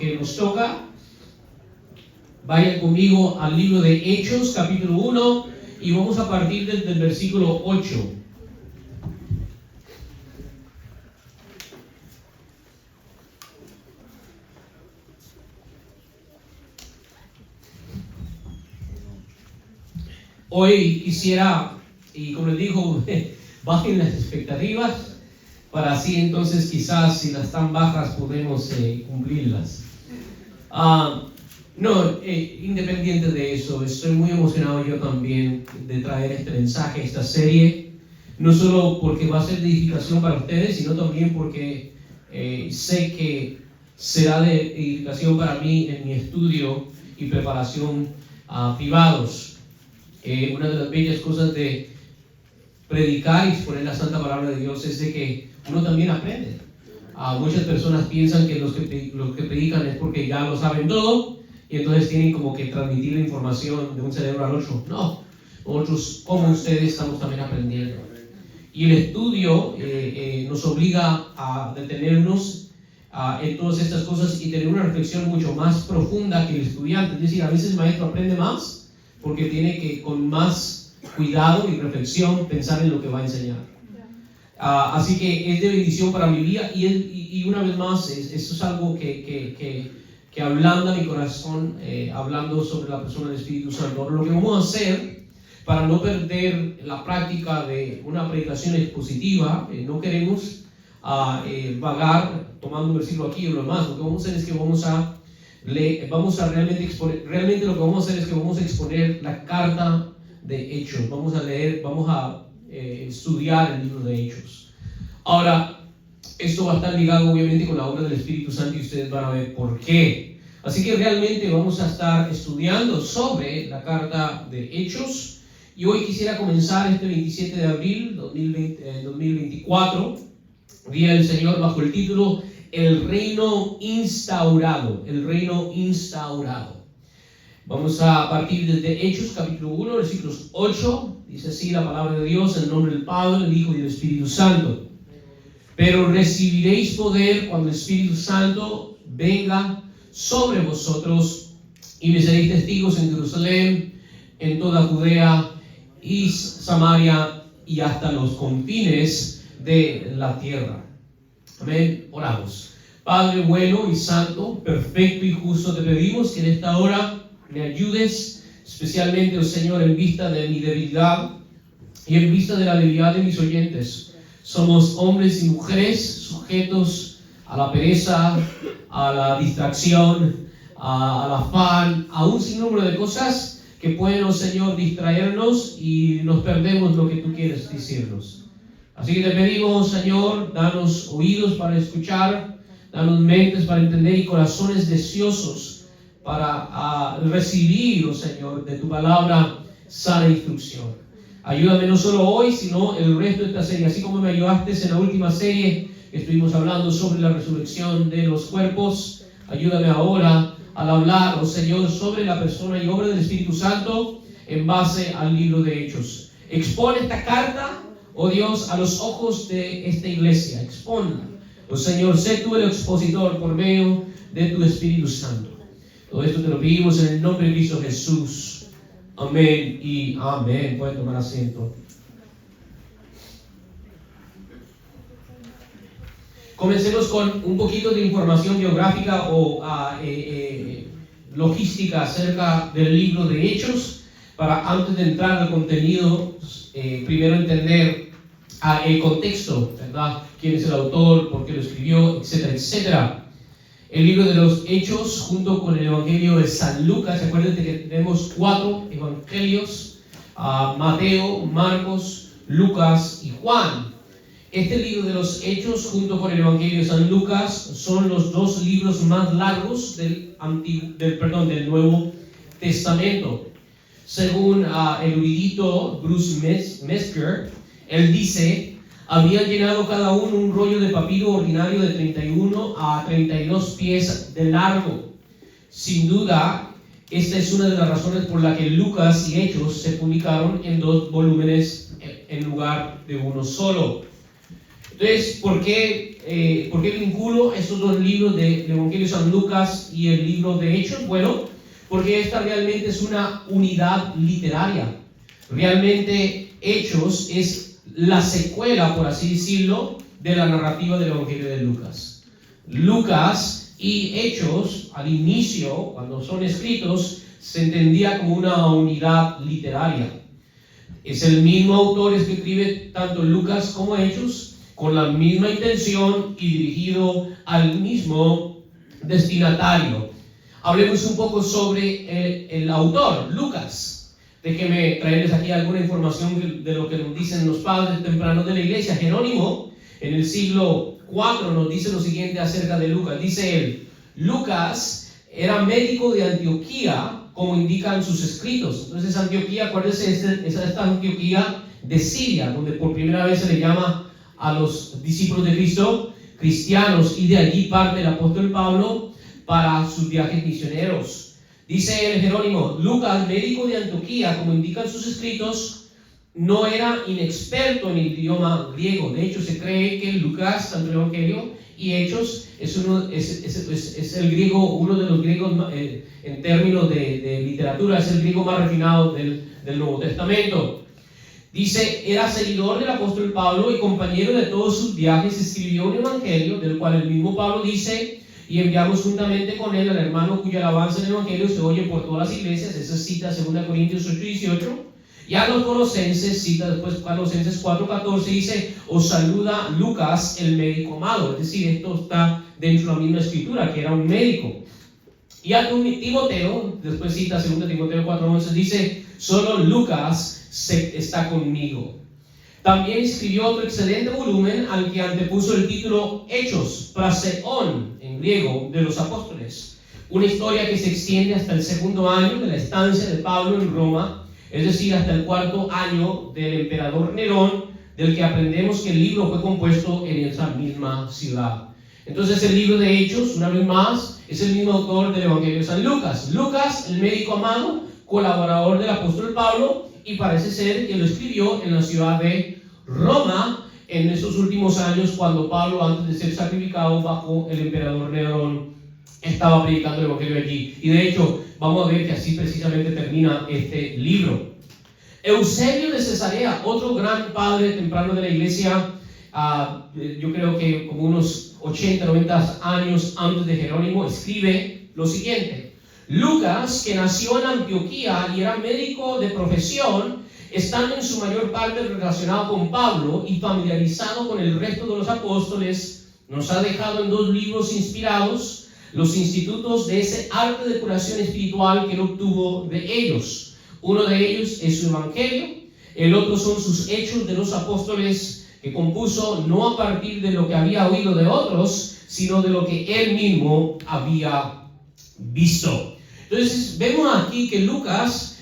que nos toca. Vayan conmigo al libro de Hechos, capítulo 1, y vamos a partir desde el versículo 8. Hoy quisiera, y como les digo, bajen las expectativas, para así entonces quizás si las están bajas podemos cumplirlas. Independiente de eso, estoy muy emocionado yo también de traer este mensaje, esta serie, no solo porque va a ser de edificación para ustedes, sino también porque sé que será de edificación para mí en mi estudio y preparación privados. Una de las bellas cosas de predicar y exponer la santa palabra de Dios es de que uno también aprende. Muchas personas piensan que los que predican es porque ya lo saben todo y entonces tienen como que transmitir la información de un cerebro al otro. No, nosotros como ustedes estamos también aprendiendo. Y el estudio nos obliga a detenernos en todas estas cosas y tener una reflexión mucho más profunda que el estudiante. Es decir, a veces el maestro aprende más porque tiene que con más cuidado y reflexión pensar en lo que va a enseñar. Así que es de bendición para mi vida y una vez más, esto es algo que ablanda mi corazón, hablando sobre la persona del Espíritu Santo. Lo que vamos a hacer para no perder la práctica de una predicación expositiva, no queremos vagar tomando un versículo aquí o lo más. Lo que vamos a hacer es que vamos a realmente exponer, realmente lo que vamos a hacer es que vamos a exponer la carta de Hechos. Vamos a estudiar el libro de Hechos. Ahora, esto va a estar ligado obviamente con la obra del Espíritu Santo y ustedes van a ver por qué. Así que realmente vamos a estar estudiando sobre la carta de Hechos y hoy quisiera comenzar este 27 de abril 2024, Día del Señor, bajo el título El Reino Instaurado. El Reino Instaurado. Vamos a partir desde Hechos capítulo 1, versículos 8. Dice así la palabra de Dios, en el nombre del Padre, del Hijo y del Espíritu Santo. Pero recibiréis poder cuando el Espíritu Santo venga sobre vosotros y me seréis testigos en Jerusalén, en toda Judea y Samaria y hasta los confines de la tierra. Amén. Oramos. Padre bueno y santo, perfecto y justo, te pedimos que en esta hora me ayudes, especialmente, oh Señor, en vista de mi debilidad y en vista de la debilidad de mis oyentes. Somos hombres y mujeres sujetos a la pereza, a la distracción, al afán, a un sinnúmero de cosas que pueden, oh Señor, distraernos y nos perdemos lo que tú quieres decirnos. Así que te pedimos, Señor, danos oídos para escuchar, danos mentes para entender y corazones deseosos para recibir, oh Señor, de tu palabra sana instrucción. Ayúdame no solo hoy, sino el resto de esta serie, así como me ayudaste en la última serie que estuvimos hablando sobre la resurrección de los cuerpos. Ayúdame ahora al hablar, oh Señor, sobre la persona y obra del Espíritu Santo en base al libro de Hechos. Expone esta carta, oh Dios, a los ojos de esta iglesia. Exponla. Oh Señor, sé tú el expositor por medio de tu Espíritu Santo. Todo esto te lo pedimos en el nombre de Cristo Jesús. Amén y amén. Pueden tomar asiento. Comencemos con un poquito de información biográfica o logística acerca del libro de Hechos. Para antes de entrar al contenido, primero entender el contexto, ¿verdad? ¿Quién es el autor? ¿Por qué lo escribió? Etcétera, etcétera. El libro de los Hechos, junto con el Evangelio de San Lucas, acuérdense que tenemos 4 evangelios, Mateo, Marcos, Lucas y Juan. Este libro de los Hechos, junto con el Evangelio de San Lucas, son los 2 libros más largos del Nuevo Testamento. Según el erudito Bruce Metzger, él dice: habían llenado cada uno un rollo de papiro ordinario de 31 a 32 pies de largo. Sin duda, esta es una de las razones por la que Lucas y Hechos se publicaron en 2 volúmenes en lugar de uno solo. Entonces, ¿por qué vinculo estos dos libros del Evangelio de San Lucas y el libro de Hechos? Bueno, porque esta realmente es una unidad literaria. Realmente Hechos es la secuela, por así decirlo, de la narrativa del Evangelio de Lucas. Lucas y Hechos, al inicio, cuando son escritos, se entendía como una unidad literaria. Es el mismo autor que escribe tanto Lucas como Hechos, con la misma intención y dirigido al mismo destinatario. Hablemos un poco sobre el autor, Lucas. Déjenme traerles aquí alguna información de lo que nos dicen los padres tempranos de la iglesia. Jerónimo, en el siglo IV, nos dice lo siguiente acerca de Lucas. Dice él: Lucas era médico de Antioquía, como indican sus escritos. Entonces, Antioquía, acuérdense, es esta Antioquía de Siria, donde por primera vez se le llama a los discípulos de Cristo cristianos, y de allí parte el apóstol Pablo para sus viajes misioneros. Dice el Jerónimo: Lucas, médico de Antioquía, como indican sus escritos, no era inexperto en el idioma griego. De hecho, se cree que Lucas, tanto el Evangelio y Hechos, es el griego, uno de los griegos, en términos de literatura, es el griego más refinado del Nuevo Testamento. Dice, era seguidor del apóstol Pablo y compañero de todos sus viajes. Escribió un evangelio, del cual el mismo Pablo dice: y enviamos juntamente con él al hermano cuya alabanza en el evangelio se oye por todas las iglesias. Esa cita 2 Corintios 8:18. Y a los Colosenses, cita después Colosenses 4:14, dice: os saluda Lucas, el médico amado. Es decir, esto está dentro de la misma escritura, que era un médico. Y a Timoteo, después cita 2 Timoteo 4:11, dice: solo Lucas está conmigo. También escribió otro excelente volumen al que antepuso el título Hechos, Praseón, en griego, de los apóstoles. Una historia que se extiende hasta el segundo año de la estancia de Pablo en Roma, es decir, hasta el cuarto año del emperador Nerón, del que aprendemos que el libro fue compuesto en esa misma ciudad. Entonces, el libro de Hechos, una vez más, es el mismo autor del Evangelio de San Lucas. Lucas, el médico amado, colaborador del apóstol Pablo, y parece ser que lo escribió en la ciudad de Roma en esos últimos años, cuando Pablo, antes de ser sacrificado bajo el emperador Nerón, estaba predicando el Evangelio allí. Y de hecho, vamos a ver que así precisamente termina este libro. Eusebio de Cesarea, otro gran padre temprano de la iglesia, yo creo que como unos 80, 90 años antes de Jerónimo, escribe lo siguiente: Lucas, que nació en Antioquía y era médico de profesión, estando en su mayor parte relacionado con Pablo y familiarizado con el resto de los apóstoles, nos ha dejado en 2 libros inspirados los institutos de ese arte de curación espiritual que él obtuvo de ellos. Uno de ellos es su Evangelio, el otro son sus Hechos de los Apóstoles, que compuso no a partir de lo que había oído de otros, sino de lo que él mismo había visto. Entonces, vemos aquí que Lucas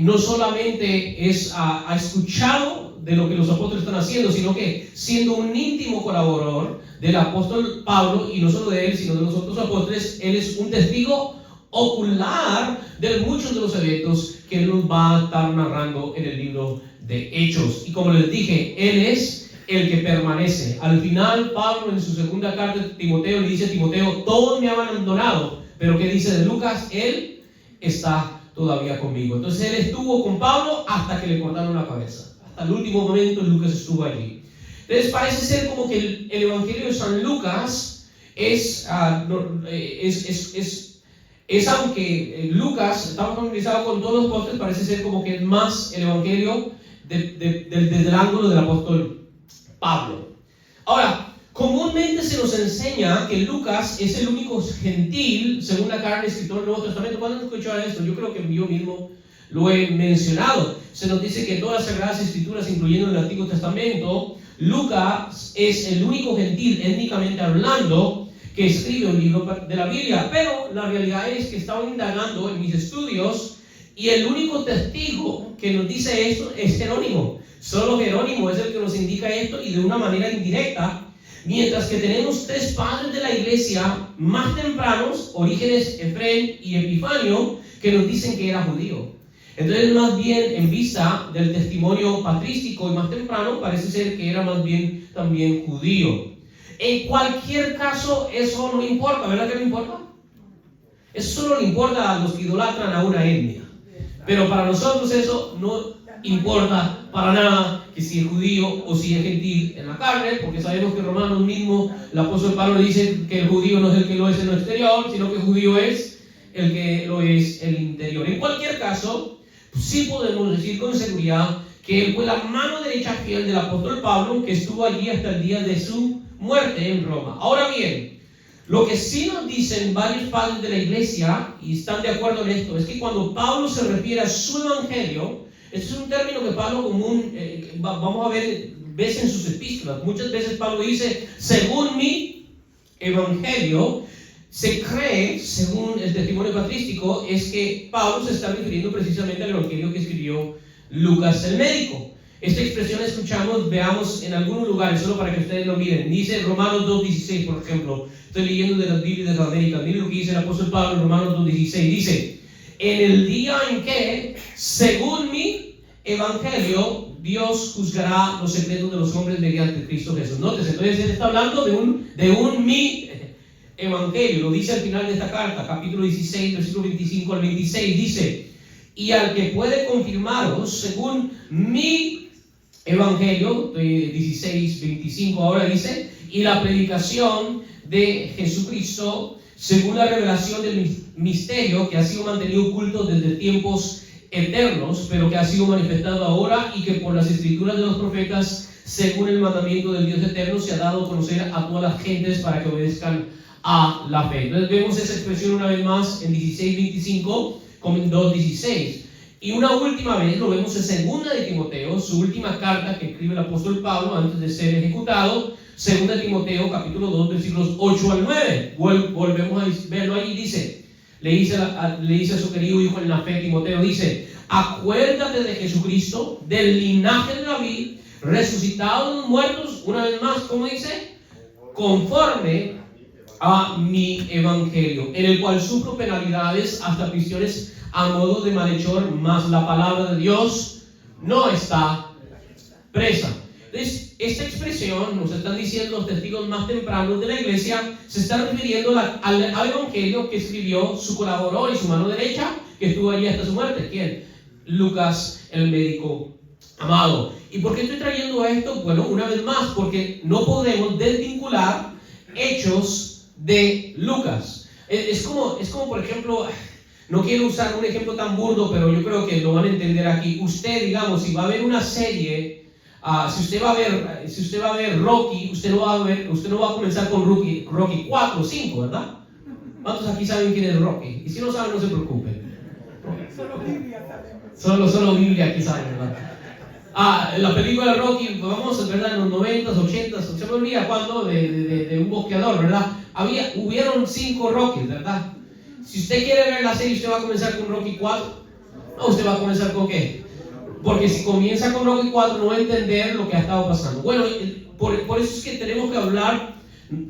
no solamente ha escuchado de lo que los apóstoles están haciendo, sino que siendo un íntimo colaborador del apóstol Pablo, y no solo de él, sino de los otros apóstoles, él es un testigo ocular de muchos de los eventos que él nos va a estar narrando en el libro de Hechos. Y como les dije, él es el que permanece. Al final, Pablo en su segunda carta de Timoteo le dice a Timoteo: todos me han abandonado, pero ¿qué dice de Lucas? Él está todavía conmigo. Entonces él estuvo con Pablo hasta que le cortaron la cabeza. Hasta el último momento Lucas estuvo allí. Entonces parece ser como que el Evangelio de San Lucas aunque Lucas está familiarizado con todos los apóstoles, parece ser como que es más el Evangelio desde el ángulo del apóstol Pablo. Ahora, comúnmente se nos enseña que Lucas es el único gentil, según la carne, escritor del Nuevo Testamento. ¿Cuándo han escuchado esto? Yo creo que yo mismo lo he mencionado. Se nos dice que en todas las Sagradas Escrituras, incluyendo el Antiguo Testamento, Lucas es el único gentil, étnicamente hablando, que escribe un libro de la Biblia. Pero la realidad es que estaba indagando en mis estudios y el único testigo que nos dice esto es Jerónimo. Solo Jerónimo es el que nos indica esto, y de una manera indirecta. Mientras que tenemos 3 padres de la iglesia más tempranos, Orígenes, Efrén y Epifanio, que nos dicen que era judío. Entonces, más bien, en vista del testimonio patrístico y más temprano, parece ser que era más bien también judío. En cualquier caso, eso no importa, ¿verdad que no importa? Eso solo le importa a los que idolatran a una etnia. Pero para nosotros eso no importa para nada, que si es judío o si es gentil en la carne, porque sabemos que Romanos mismo, el apóstol Pablo dice que el judío no es el que lo es en lo exterior, sino que el judío es el que lo es en el interior. En cualquier caso, sí podemos decir con seguridad que él fue la mano derecha fiel del apóstol Pablo, que estuvo allí hasta el día de su muerte en Roma. Ahora bien, lo que sí nos dicen varios padres de la iglesia, y están de acuerdo en esto, es que cuando Pablo se refiere a su evangelio, este es un término que Pablo común, vamos a ver, ves en sus epístolas. Muchas veces Pablo dice, según mi evangelio. Se cree, según el testimonio patrístico, es que Pablo se está refiriendo precisamente al evangelio que escribió Lucas el médico. Esta expresión escuchamos, veamos en algunos lugares, solo para que ustedes lo miren. Dice Romanos 2.16, por ejemplo. Estoy leyendo de las Biblias de América. Miren lo que dice el apóstol Pablo en Romanos 2.16. Dice, en el día en que, según mi evangelio, Dios juzgará los secretos de los hombres mediante Cristo Jesús. Nótese, entonces él está hablando de un mi evangelio. Lo dice al final de esta carta, capítulo 16, versículo 25 al 26. Dice, y al que puede confirmaros, según mi evangelio, 16, 25 ahora dice, y la predicación de Jesucristo, según la revelación del misterio que ha sido mantenido oculto desde tiempos eternos, pero que ha sido manifestado ahora y que por las escrituras de los profetas, según el mandamiento del Dios eterno, se ha dado a conocer a todas las gentes para que obedezcan a la fe. Entonces vemos esa expresión una vez más en 16:25 como en 2:16. Y una última vez lo vemos en segunda de Timoteo, su última carta que escribe el apóstol Pablo antes de ser ejecutado. Segunda de Timoteo, capítulo 2, versículos 8 al 9. Volvemos a verlo ahí. Dice, le dice a su querido hijo en la fe, Timoteo, dice, acuérdate de Jesucristo, del linaje de David, resucitado de los muertos, una vez más, ¿cómo dice? Conforme a mi evangelio, en el cual sufro penalidades hasta prisiones a modo de malhechor, mas la palabra de Dios no está presa. Entonces, esta expresión, nos están diciendo los testigos más tempranos de la iglesia, se está refiriendo al evangelio que escribió su colaborador y su mano derecha, que estuvo allí hasta su muerte. ¿Quién? Lucas, el médico amado. ¿Y por qué estoy trayendo esto? Bueno, una vez más, porque no podemos desvincular hechos de Lucas. Es como por ejemplo, no quiero usar un ejemplo tan burdo, pero yo creo que lo van a entender aquí. Usted, digamos, si va a ver una serie, si usted va a ver Rocky, usted no va a comenzar con Rocky 4 o 5, ¿verdad? ¿Cuántos aquí saben quién es Rocky? Y si no saben, no se preocupen. Solo Biblia aquí saben, ¿verdad? La película de Rocky, vamos, ¿verdad? En los 90s, 80s, se me olvida cuándo, de un boxeador, ¿verdad? Hubieron 5 Rocky, ¿verdad? Si usted quiere ver la serie, ¿usted va a comenzar con Rocky 4? No, ¿usted va a comenzar con qué? Porque si comienza con Rocky 4 no va a entender lo que ha estado pasando. Bueno, por eso es que tenemos que hablar,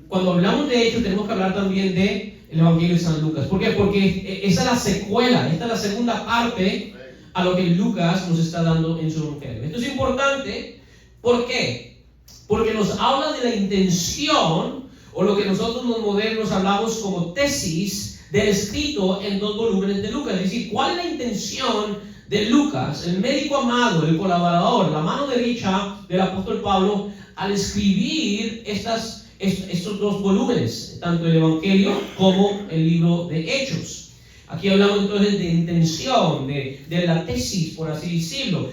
cuando hablamos de hechos, tenemos que hablar también de el Evangelio de San Lucas. ¿Por qué? Porque esa es la secuela, esta es la segunda parte a lo que Lucas nos está dando en su Evangelio. Esto es importante, ¿por qué? Porque nos habla de la intención, o lo que nosotros los modernos hablamos como tesis, del escrito en 2 volúmenes de Lucas. Es decir, ¿cuál es la intención de Lucas, el médico amado, el colaborador, la mano derecha del apóstol Pablo, al escribir estos 2 volúmenes, tanto el Evangelio como el libro de Hechos? Aquí hablamos entonces de intención, de la tesis, por así decirlo.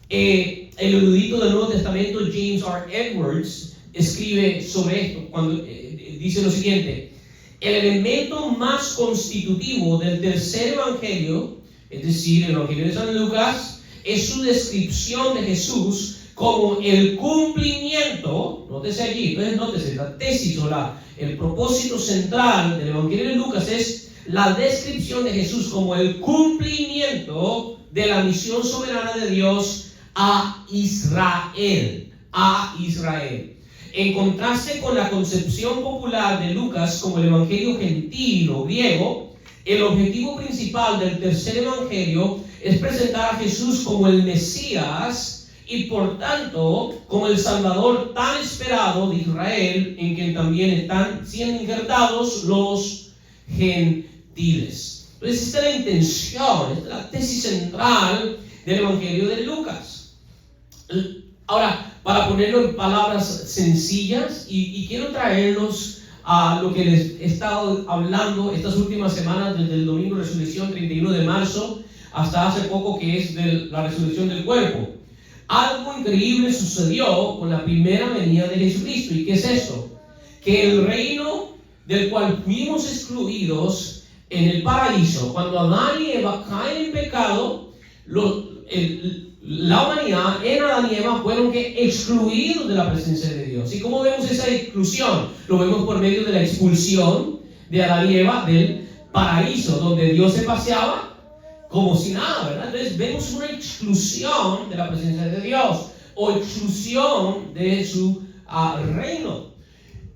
El erudito del Nuevo Testamento, James R. Edwards, escribe sobre esto, cuando dice lo siguiente: el elemento más constitutivo del tercer evangelio, es decir, el evangelio de San Lucas, es su descripción de Jesús como el cumplimiento. Nótese allí, entonces nótese, la tesis o el propósito central del evangelio de Lucas es la descripción de Jesús como el cumplimiento de la misión soberana de Dios a Israel. En contraste con la concepción popular de Lucas como el evangelio gentil o griego, el objetivo principal del tercer evangelio es presentar a Jesús como el Mesías y por tanto como el Salvador tan esperado de Israel, en quien también están siendo injertados los gentiles. Entonces esta es la intención, esta es la tesis central del evangelio de Lucas. Ahora, para ponerlo en palabras sencillas, y quiero traerlos a lo que les he estado hablando estas últimas semanas, desde el domingo de resurrección 31 de marzo hasta hace poco, que es de la resurrección del cuerpo. Algo increíble sucedió con la primera venida de Jesucristo. ¿Y qué es eso? Que el reino del cual fuimos excluidos en el paraíso, cuando Adán y Eva caen en pecado, la humanidad en Adán y Eva fueron excluidos de la presencia de Dios. ¿Y cómo vemos esa exclusión? Lo vemos por medio de la expulsión de Adán y Eva del paraíso, donde Dios se paseaba como si nada, ¿verdad? Entonces vemos una exclusión de la presencia de Dios, o exclusión de su reino.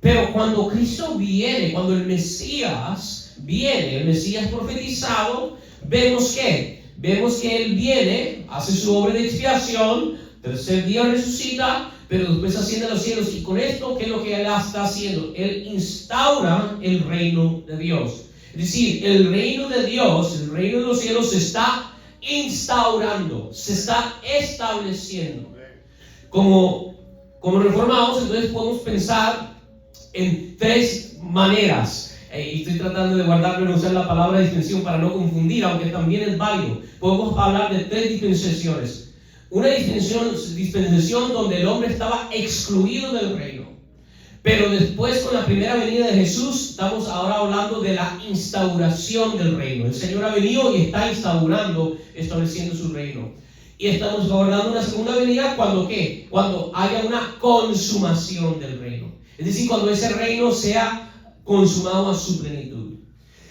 Pero cuando Cristo viene, cuando el Mesías viene, el Mesías profetizado, vemos que Él viene, hace su obra de expiación, tercer día resucita, pero después asciende a los cielos. Y con esto, ¿qué es lo que Él está haciendo? Él instaura el reino de Dios. Es decir, el reino de Dios, el reino de los cielos se está instaurando, se está estableciendo. Como reformados, entonces podemos pensar en tres maneras. Y estoy tratando de guardarme en usar la palabra dispensación para no confundir, aunque también es válido. Podemos hablar de tres dispensaciones. Una dispensación donde el hombre estaba excluido del reino. Pero después, con la primera venida de Jesús, estamos ahora hablando de la instauración del reino. El Señor ha venido y está instaurando, estableciendo su reino. Y estamos hablando de una segunda venida, ¿cuándo qué? Cuando haya una consumación del reino. Es decir, cuando ese reino sea consumado a su plenitud.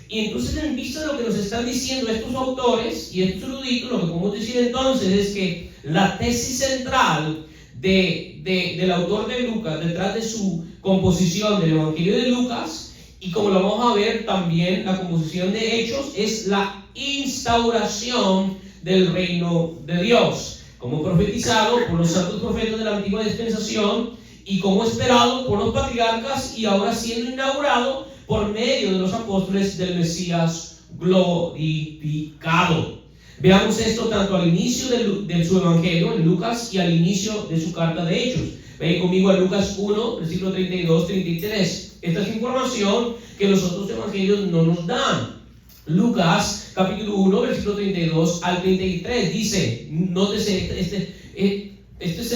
Y entonces, en vista de lo que nos están diciendo estos autores y estos eruditos, lo que podemos decir entonces es que la tesis central del autor de Lucas, detrás de su composición del Evangelio de Lucas, y como lo vamos a ver también, la composición de Hechos, es la instauración del reino de Dios, como profetizado por los santos profetas de la antigua dispensación, y como esperado por los patriarcas, y ahora siendo inaugurado por medio de los apóstoles del Mesías glorificado. Veamos esto tanto al inicio de su evangelio en Lucas y al inicio de su carta de Hechos. Ven conmigo a Lucas 1, versículo 32-33. Esta es información que los otros evangelios no nos dan. Lucas capítulo 1, versículo 32 al 33 dice, nótese, este es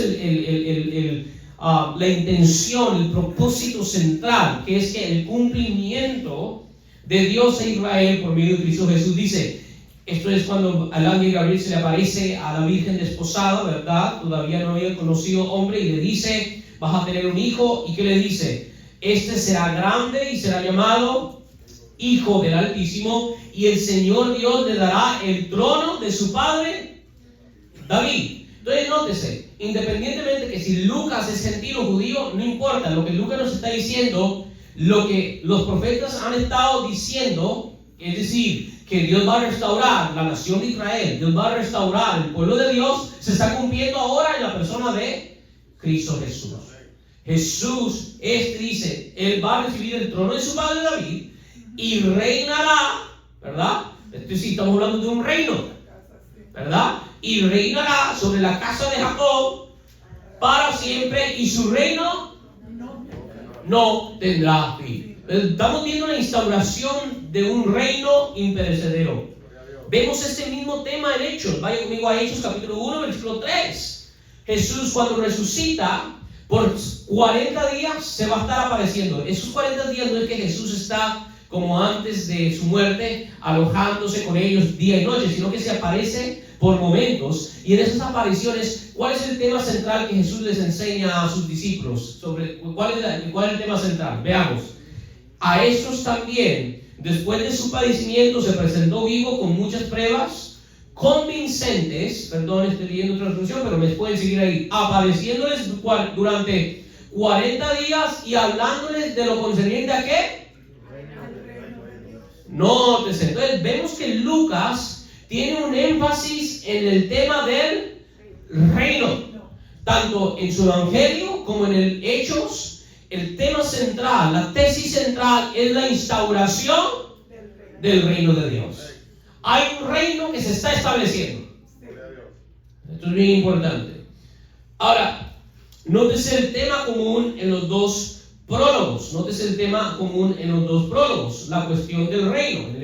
la intención, el propósito central, que es que el cumplimiento de Dios a Israel por medio de Cristo Jesús. Dice, esto es cuando al ángel Gabriel se le aparece a la Virgen desposada, ¿verdad? Todavía no había conocido hombre, y le dice, vas a tener un hijo. ¿Y qué le dice? Este será grande y será llamado Hijo del Altísimo, y el Señor Dios le dará el trono de su padre David. Entonces, nótese, independientemente que si Lucas es gentil o judío, no importa. Lo que Lucas nos está diciendo, lo que los profetas han estado diciendo, es decir, que Dios va a restaurar la nación de Israel, Dios va a restaurar el pueblo de Dios, se está cumpliendo ahora en la persona de Cristo Jesús. Jesús, dice, Él va a recibir el trono de su padre David y reinará, ¿verdad? Entonces, sí, estamos hablando de un reino, ¿verdad? Y reinará sobre la casa de Jacob para siempre, y su reino no tendrá fin. Estamos viendo la instauración de un reino imperecedero. Vemos este mismo tema en Hechos. Vaya conmigo a Hechos capítulo 1, versículo 3. Jesús, cuando resucita, por 40 días se va a estar apareciendo. Esos 40 días no es que Jesús está como antes de su muerte alojándose con ellos día y noche, sino que se aparece por momentos. Y en esas apariciones, ¿cuál es el tema central que Jesús les enseña a sus discípulos? ¿Cuál es el tema central? Veamos. A estos también, después de su padecimiento, se presentó vivo con muchas pruebas convincentes. Perdón, estoy leyendo otra traducción, pero me pueden seguir ahí. Apareciéndoles durante 40 días y hablándoles de lo concerniente a ¿qué? Nótese, entonces vemos que Lucas tiene un énfasis en el tema del reino, tanto en su evangelio como en el Hechos. El tema central, la tesis central es la instauración del reino de Dios. Hay un reino que se está estableciendo. Esto es bien importante. Ahora, nótese el tema común en los dos prólogos. Nótese el tema común en los dos prólogos, la cuestión del reino. En el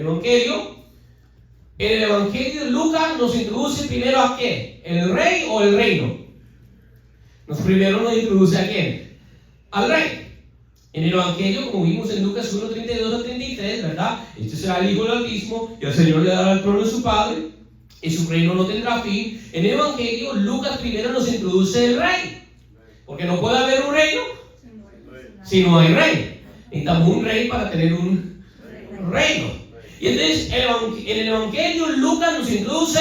Evangelio de Lucas nos introduce primero a ¿qué? ¿El rey o el reino? Primero nos introduce a ¿quién? Al rey. En el Evangelio, como vimos en Lucas 1, 32 a 33, ¿verdad? Este será el Hijo del Altísimo, y el Señor le dará el trono de su Padre, y su reino no tendrá fin. En el Evangelio, Lucas primero nos introduce el rey, porque no puede haber un reino si no hay rey. Necesitamos un rey para tener un reino. Y entonces, en el Evangelio, Lucas nos introduce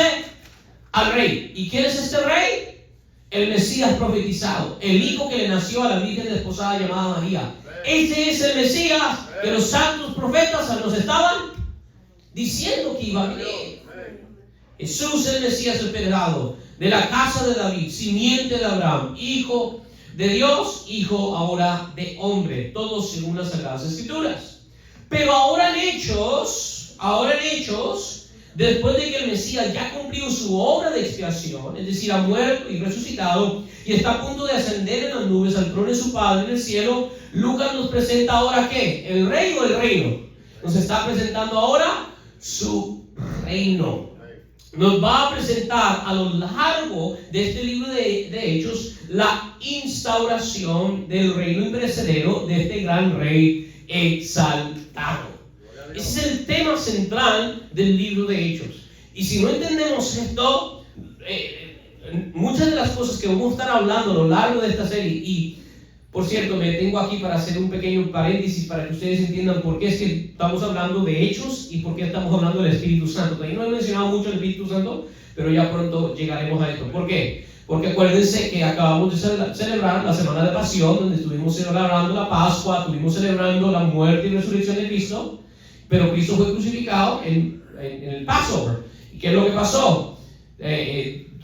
al rey. ¿Y quién es este rey? El Mesías profetizado, el hijo que le nació a la Virgen desposada llamada María. Este es el Mesías que los santos profetas nos estaban diciendo que iba a venir. Jesús, el Mesías esperado, de la casa de David, simiente de Abraham, hijo de Dios, hijo ahora de hombre, todos según las Sagradas Escrituras. Pero ahora en Hechos, después de que el Mesías ya cumplió su obra de expiación, es decir, ha muerto y resucitado, y está a punto de ascender en las nubes al trono de su Padre en el cielo, Lucas nos presenta ahora ¿qué? ¿El rey o el reino? Nos está presentando ahora su reino. Nos va a presentar a lo largo de este libro de Hechos la instauración del reino imperecedero de este gran rey exaltado. Ese es el tema central del libro de Hechos. Y si no entendemos esto, muchas de las cosas que vamos a estar hablando a lo largo de esta serie, y por cierto, me detengo aquí para hacer un pequeño paréntesis para que ustedes entiendan por qué es que estamos hablando de Hechos y por qué estamos hablando del Espíritu Santo. Todavía no he mencionado mucho el Espíritu Santo, pero ya pronto llegaremos a esto. ¿Por qué? Porque acuérdense que acabamos de celebrar la Semana de Pasión, donde estuvimos celebrando la Pascua, estuvimos celebrando la muerte y resurrección de Cristo, pero Cristo fue crucificado en el Passover. ¿Y qué es lo que pasó?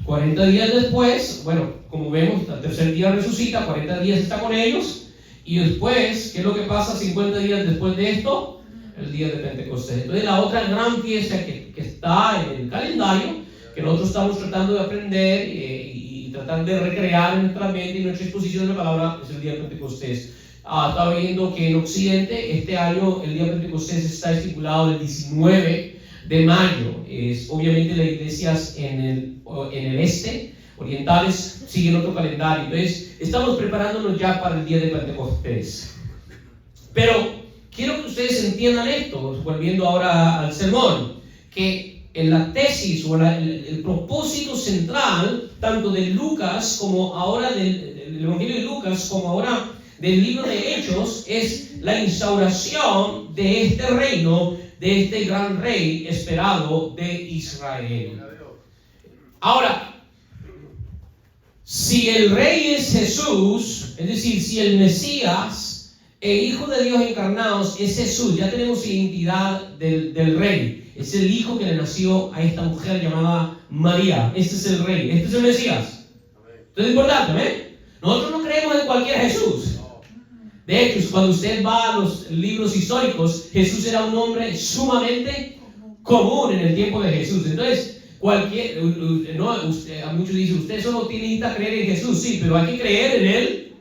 40 días después, bueno, como vemos, al tercer día resucita, 40 días está con ellos, y después, ¿qué es lo que pasa 50 días después de esto? El día de Pentecostés. Entonces, la otra gran fiesta que está en el calendario, que nosotros estamos tratando de aprender y tratar de recrear en nuestra mente y nuestra exposición de la palabra, es el día de Pentecostés. Estaba viendo que en Occidente, este año, el día de Pentecostés está estipulado el 19 de mayo. Obviamente las iglesias en el este, orientales, siguen otro calendario. Entonces, estamos preparándonos ya para el día de Pentecostés. Pero quiero que ustedes entiendan esto, volviendo ahora al sermón, que en la tesis o el propósito central, tanto de Lucas como ahora del Evangelio de Lucas, como ahora del libro de Hechos, es la instauración de este reino, de este gran rey esperado de Israel. Ahora, si el rey es Jesús, es decir, si el Mesías, el Hijo de Dios encarnado es Jesús, ya tenemos identidad del rey. Es el hijo que le nació a esta mujer llamada María. Este es el rey, este es el Mesías. Esto es importante, ¿eh? Nosotros no creemos en cualquier Jesús. De hecho, cuando usted va a los libros históricos, Jesús era un hombre sumamente común en el tiempo de Jesús. Entonces, muchos dicen, usted solo tiene que creer en Jesús. Sí, pero hay que creer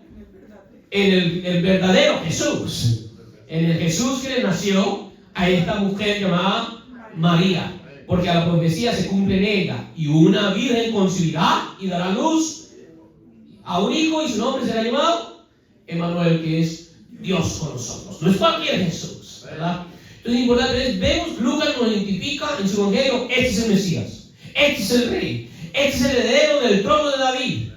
en el verdadero Jesús. En el Jesús que le nació a esta mujer llamada María. Porque a la profecía se cumple en ella. Y una virgen concebirá y dará luz a un hijo, y su nombre será llamado Emmanuel, que es Dios con nosotros. No es cualquier Jesús, ¿verdad? Entonces, importante, vemos, Lucas nos identifica en su evangelio, este es el Mesías, este es el rey, este es el heredero del trono de David.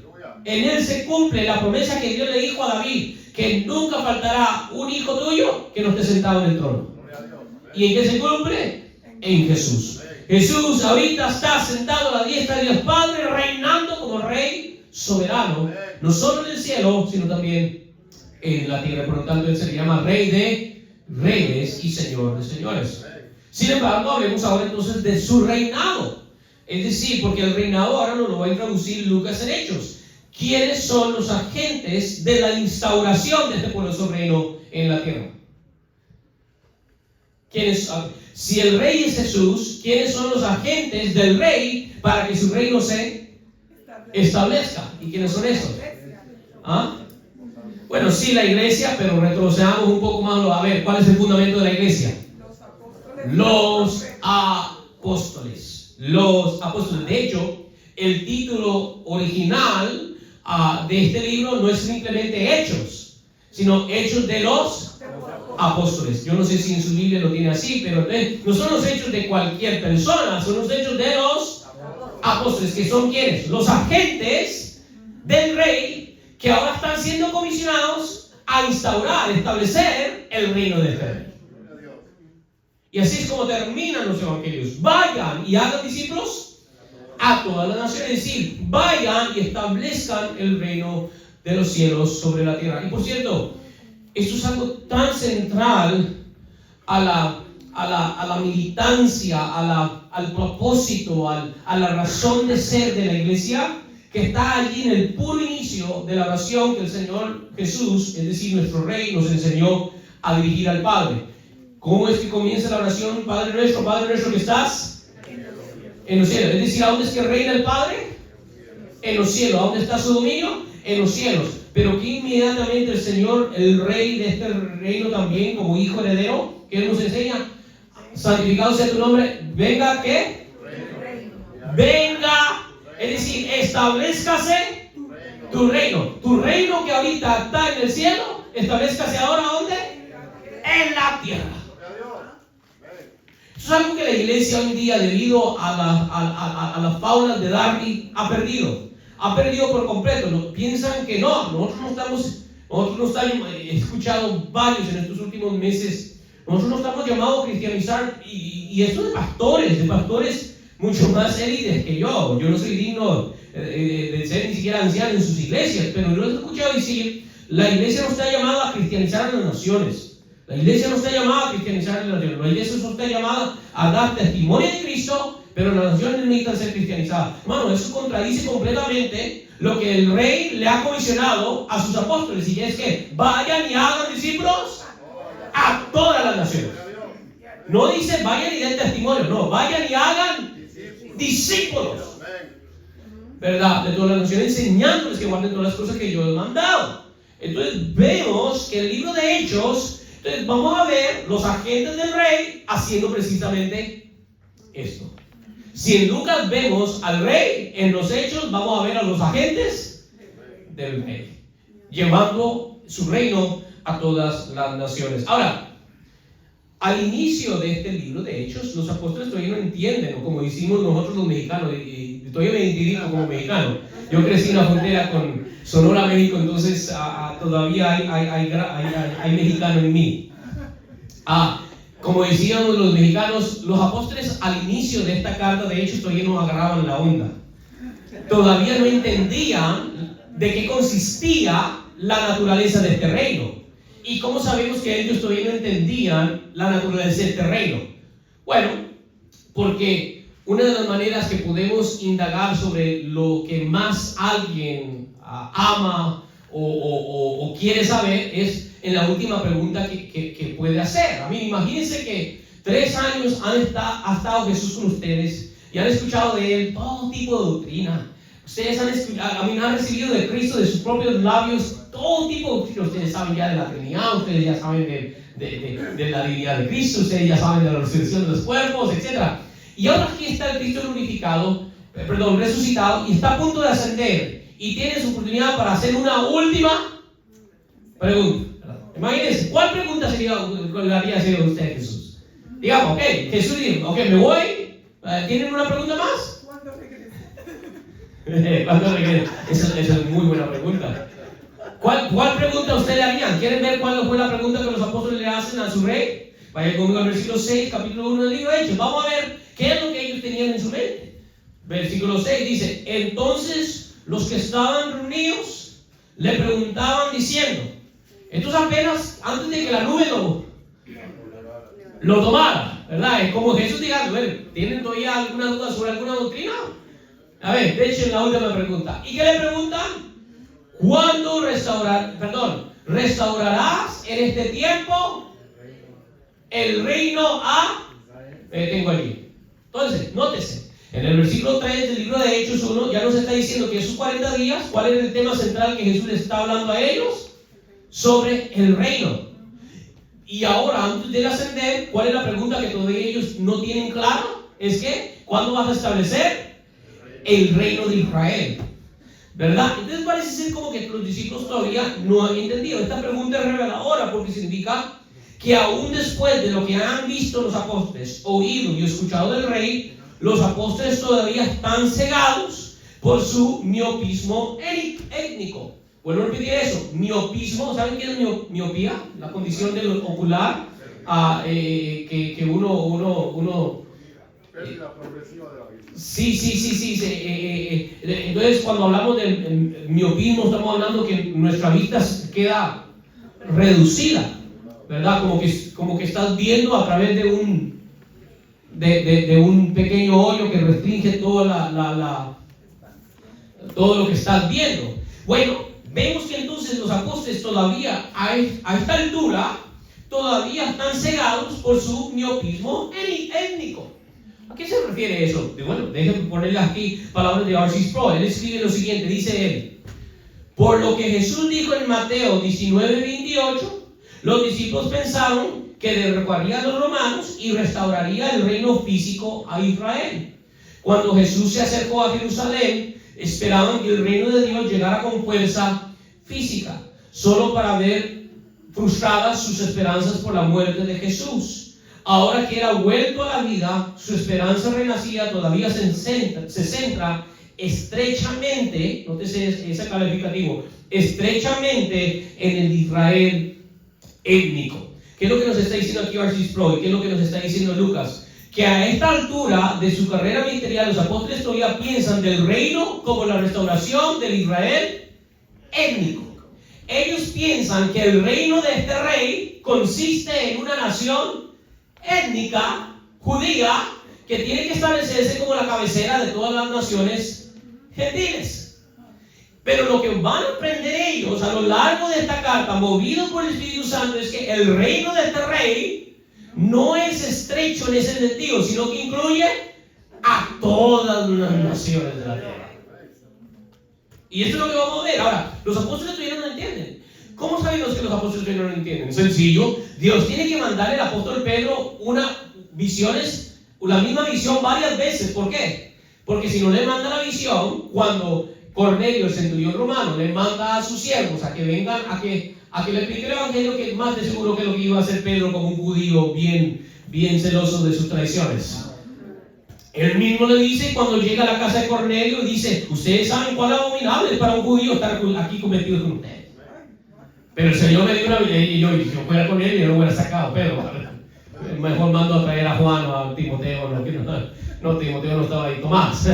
En él se cumple la promesa que Dios le dijo a David, que nunca faltará un hijo tuyo que no esté sentado en el trono. ¿Y en qué se cumple? En Jesús. Jesús ahorita está sentado a la diestra de Dios Padre, reinando como rey soberano, no solo en el cielo, sino también en la tierra. Por lo tanto, él se le llama Rey de Reyes y Señor de Señores. Sin embargo, hablemos ahora entonces de su reinado. Es decir, porque el reinado ahora nos lo va a introducir Lucas en Hechos. ¿Quiénes son los agentes de la instauración de este poderoso reino en la tierra? Si el rey es Jesús, ¿quiénes son los agentes del rey para que su reino se establezca? ¿Y quiénes son esos? ¿Ah? Bueno, sí, la iglesia, pero retrocedamos un poco más. A ver, ¿cuál es el fundamento de la iglesia? Los apóstoles. Los apóstoles. De hecho, el título original de este libro no es simplemente Hechos, sino Hechos de los apóstoles. Yo no sé si en su Biblia lo tiene así, pero no son los hechos de cualquier persona, son los hechos de los apóstoles, que son ¿quiénes? Los agentes del rey que ahora están siendo comisionados a instaurar, establecer el reino de Dios. Y así es como terminan los evangelios. Vayan y hagan discípulos a todas las naciones, es decir, vayan y establezcan el reino de los cielos sobre la tierra. Y por cierto, esto es algo tan central a la militancia, al propósito, a la razón de ser de la iglesia, que está allí en el puro inicio de la oración que el Señor Jesús, es decir, nuestro Rey, nos enseñó a dirigir al Padre. ¿Cómo es que comienza la oración? Padre nuestro que estás en los cielos. Es decir, ¿a dónde es que reina el Padre? En los cielos. ¿A dónde está su dominio? En los cielos. Pero que inmediatamente el Señor, el Rey de este reino también, como hijo heredero, que Él nos enseña, santificado sea tu nombre, venga, ¿qué? Venga, es decir, establezcase tu reino. Tu reino que ahorita está en el cielo, establezcase ahora, ¿dónde? En la tierra. Eso es algo que la iglesia hoy en día, debido a las faunas de Darby, ha perdido por completo. Piensan que no, nosotros no estamos, he escuchado varios en estos últimos meses, nosotros no estamos llamados a cristianizar, y esto de pastores mucho más élites que yo no soy digno de ser ni siquiera anciano en sus iglesias, pero yo he escuchado decir, la iglesia no está llamada a cristianizar a las naciones. La iglesia no está llamada a cristianizar a las naciones. La iglesia no está llamada a dar testimonio de Cristo, pero las naciones necesitan ser cristianizadas. Hermano, eso contradice completamente lo que el rey le ha comisionado a sus apóstoles, y es que vayan y hagan discípulos a todas las naciones. No dice vayan y den testimonio, no, vayan y hagan discípulos, ¿verdad? De todas las naciones, enseñándoles que guarden todas las cosas que yo he mandado. Entonces vemos que el libro de Hechos, entonces vamos a ver los agentes del rey haciendo precisamente esto. Si en Lucas vemos al rey, en los Hechos vamos a ver a los agentes del rey, llevando su reino a todas las naciones. Ahora, al inicio de este libro de Hechos, los apóstoles todavía no entienden, o como decimos nosotros los mexicanos, y todavía me identifico como mexicano. Yo crecí en la frontera con Sonora, México, entonces todavía hay mexicano en mí. Como decíamos los mexicanos, los apóstoles al inicio de esta carta de Hechos todavía no agarraban la onda. Todavía no entendían de qué consistía la naturaleza de este reino. ¿Y cómo sabemos que ellos todavía no entendían la naturaleza de este reino? Bueno, porque una de las maneras que podemos indagar sobre lo que más alguien ama o quiere saber es en la última pregunta que puede hacer. A mí, imagínense que 3 años ha estado Jesús con ustedes y han escuchado de Él todo tipo de doctrina. Ustedes han recibido de Cristo, de sus propios labios, todo tipo de doctrina. Ustedes saben ya de la Trinidad, ustedes ya saben de la divinidad de Cristo, ustedes ya saben de la resurrección de los cuerpos, etc. Y ahora aquí está el Cristo resucitado, y está a punto de ascender, y tiene su oportunidad para hacer una última pregunta. Imagínense, ¿cuál pregunta le haría a usted, Jesús? Digamos, ok, Jesús dice, ok, me voy. ¿Tienen una pregunta más? ¿Cuándo regresa? Esa es muy buena pregunta. ¿Cuál pregunta usted le harían? ¿Quieren ver cuál fue la pregunta que los apóstoles le hacen a su rey? Vaya conmigo al versículo 6, capítulo 1 del libro de Hechos. Vamos a ver qué es lo que ellos tenían en su mente. Versículo 6 dice, entonces los que estaban reunidos le preguntaban diciendo, entonces apenas antes de que la nube lo tomara, ¿verdad? Es como Jesús diga, bueno, ¿tienen todavía alguna duda sobre alguna doctrina? A ver, de hecho, la última pregunta. ¿Y qué le preguntan? ¿Cuándo restaurarás en este tiempo el reino a... tengo allí. Entonces, nótese, en el versículo 3 del libro de Hechos 1 ya nos está diciendo que esos 40 días, ¿cuál es el tema central que Jesús les está hablando a ellos? Sobre el reino. Y ahora, antes de ascender, ¿cuál es la pregunta que todavía ellos no tienen claro? Es que, ¿cuándo vas a establecer el reino de Israel? ¿Verdad? Entonces parece ser como que los discípulos todavía no han entendido. Esta pregunta es reveladora porque significa que aún después de lo que han visto los apóstoles, oído y escuchado del rey, los apóstoles todavía están cegados por su miopismo étnico. Vuelvo a repetir eso, miopismo. ¿Saben qué es miopía? La condición del ocular, que uno pérdida progresiva de la vista. Sí. Entonces, cuando hablamos del miopismo, estamos hablando que nuestra vista queda reducida, ¿verdad? Como que estás viendo a través de un pequeño hoyo que restringe todo lo que estás viendo. Bueno, vemos que entonces los apóstoles todavía a esta altura todavía están cegados por su miopismo étnico. ¿A qué se refiere eso? Bueno, déjenme ponerle aquí palabras de R.C. Sproul. Él escribe lo siguiente, dice él: por lo que Jesús dijo en Mateo 19:28, los discípulos pensaron que derrocaría a los romanos y restauraría el reino físico a Israel. Cuando Jesús se acercó a Jerusalén, esperaban que el reino de Dios llegara con fuerza física, solo para ver frustradas sus esperanzas por la muerte de Jesús. Ahora que era vuelto a la vida, su esperanza renacida todavía se centra estrechamente, nótese ese calificativo, estrechamente en el Israel étnico. ¿Qué es lo que nos está diciendo aquí R.C. Sproul? ¿Qué es lo que nos está diciendo Lucas? Que a esta altura de su carrera ministerial, los apóstoles todavía piensan del reino como la restauración del Israel étnico. Ellos piensan que el reino de este rey consiste en una nación étnica, judía, que tiene que establecerse como la cabecera de todas las naciones gentiles. Pero lo que van a aprender ellos a lo largo de esta carta, movidos por el Espíritu Santo, es que el reino de este rey no es estrecho en ese sentido, sino que incluye a todas las naciones de la tierra. Y esto es lo que vamos a ver. Ahora, los apóstoles todavía no lo entienden. ¿Cómo sabemos que los apóstoles todavía no lo entienden? Sencillo, Dios tiene que mandarle al apóstol Pedro la misma visión varias veces. ¿Por qué? Porque si no le manda la visión, cuando Cornelio, el centurión romano, le manda a sus siervos a que vengan a que le explique el evangelio, que más de seguro que lo que iba a hacer Pedro como un judío bien celoso de sus tradiciones. Él mismo le dice cuando llega a la casa de Cornelio, dice: ustedes saben cuál es abominable para un judío estar aquí cometido con ustedes. Pero el Señor me dio una vida y yo, si yo fuera con él, yo no hubiera sacado Pedro. Mejor mando a traer a Juan o a Timoteo. No, Timoteo no estaba ahí, Tomás.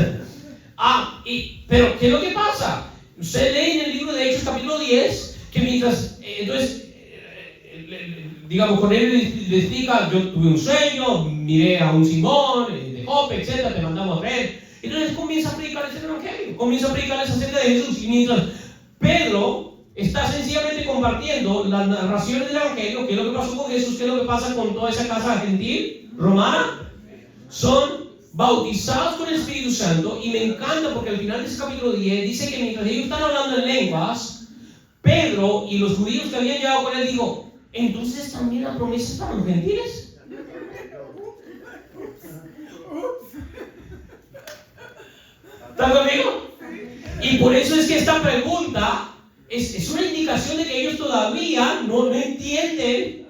Pero ¿qué es lo que pasa? Usted lee en el libro de Hechos capítulo 10 que mientras, digamos, con él le explica: yo tuve un sueño, miré a un Simón de Jope, etcétera, te mandamos a traer. Entonces comienza a predicarles el evangelio, comienza a predicarles acerca de Jesús. Y mientras Pedro está sencillamente compartiendo las narraciones del evangelio, qué es lo que pasó con Jesús, qué es lo que pasa con toda esa casa gentil romana, son bautizados con el Espíritu Santo. Y me encanta porque al final de ese capítulo 10 dice que mientras ellos están hablando en lenguas, Pedro y los judíos que habían llegado con él dijo: entonces también la promesa es para los gentiles. ¿Están conmigo? Y por eso es que esta pregunta es una indicación de que ellos todavía no entienden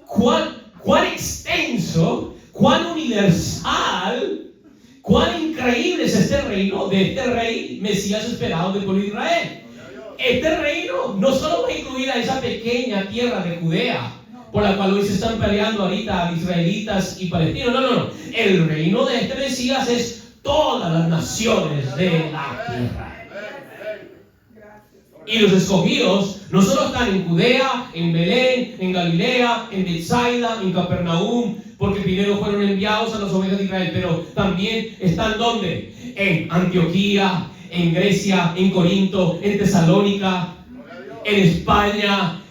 cuán extenso, cuán universal, cuán increíble es este reino de este rey Mesías esperado del pueblo de Israel. Este reino no solo va a incluir a esa pequeña tierra de Judea, por la cual hoy se están peleando ahorita israelitas y palestinos. No. El reino de este Mesías es todas las naciones de la tierra. Y los escogidos no solo están en Judea, en Belén, en Galilea, en Betsaida, en Capernaum, porque primero fueron enviados a las ovejas de Israel, pero también están ¿dónde? En Antioquía, en Grecia, en Corinto, en Tesalónica, en España,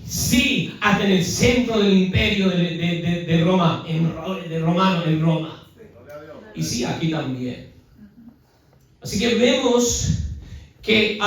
sí, hasta en el centro del imperio de Roma, en Roma. Y sí, aquí también. Así que vemos que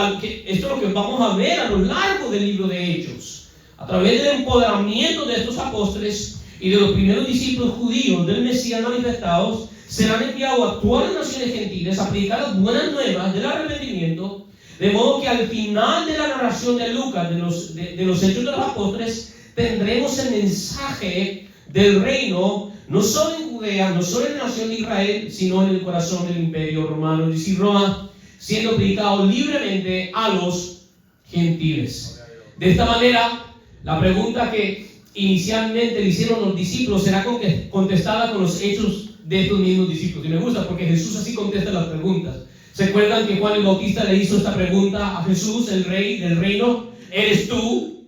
esto es lo que vamos a ver a lo largo del libro de Hechos. A través del empoderamiento de estos apóstoles y de los primeros discípulos judíos del Mesías manifestados, serán enviados a todas las naciones gentiles a predicar las buenas nuevas del arrepentimiento, de modo que al final de la narración de Lucas, de los Hechos de los Apóstoles, tendremos el mensaje del reino, no solo en Judea, no solo en la nación de Israel, sino en el corazón del imperio romano, es decir, Roma, siendo predicado libremente a los gentiles. De esta manera, la pregunta que inicialmente le hicieron los discípulos será contestada con los hechos de estos mismos discípulos. Y me gusta porque Jesús así contesta las preguntas. ¿Se acuerdan que Juan el Bautista le hizo esta pregunta a Jesús, el rey del reino? ¿Eres tú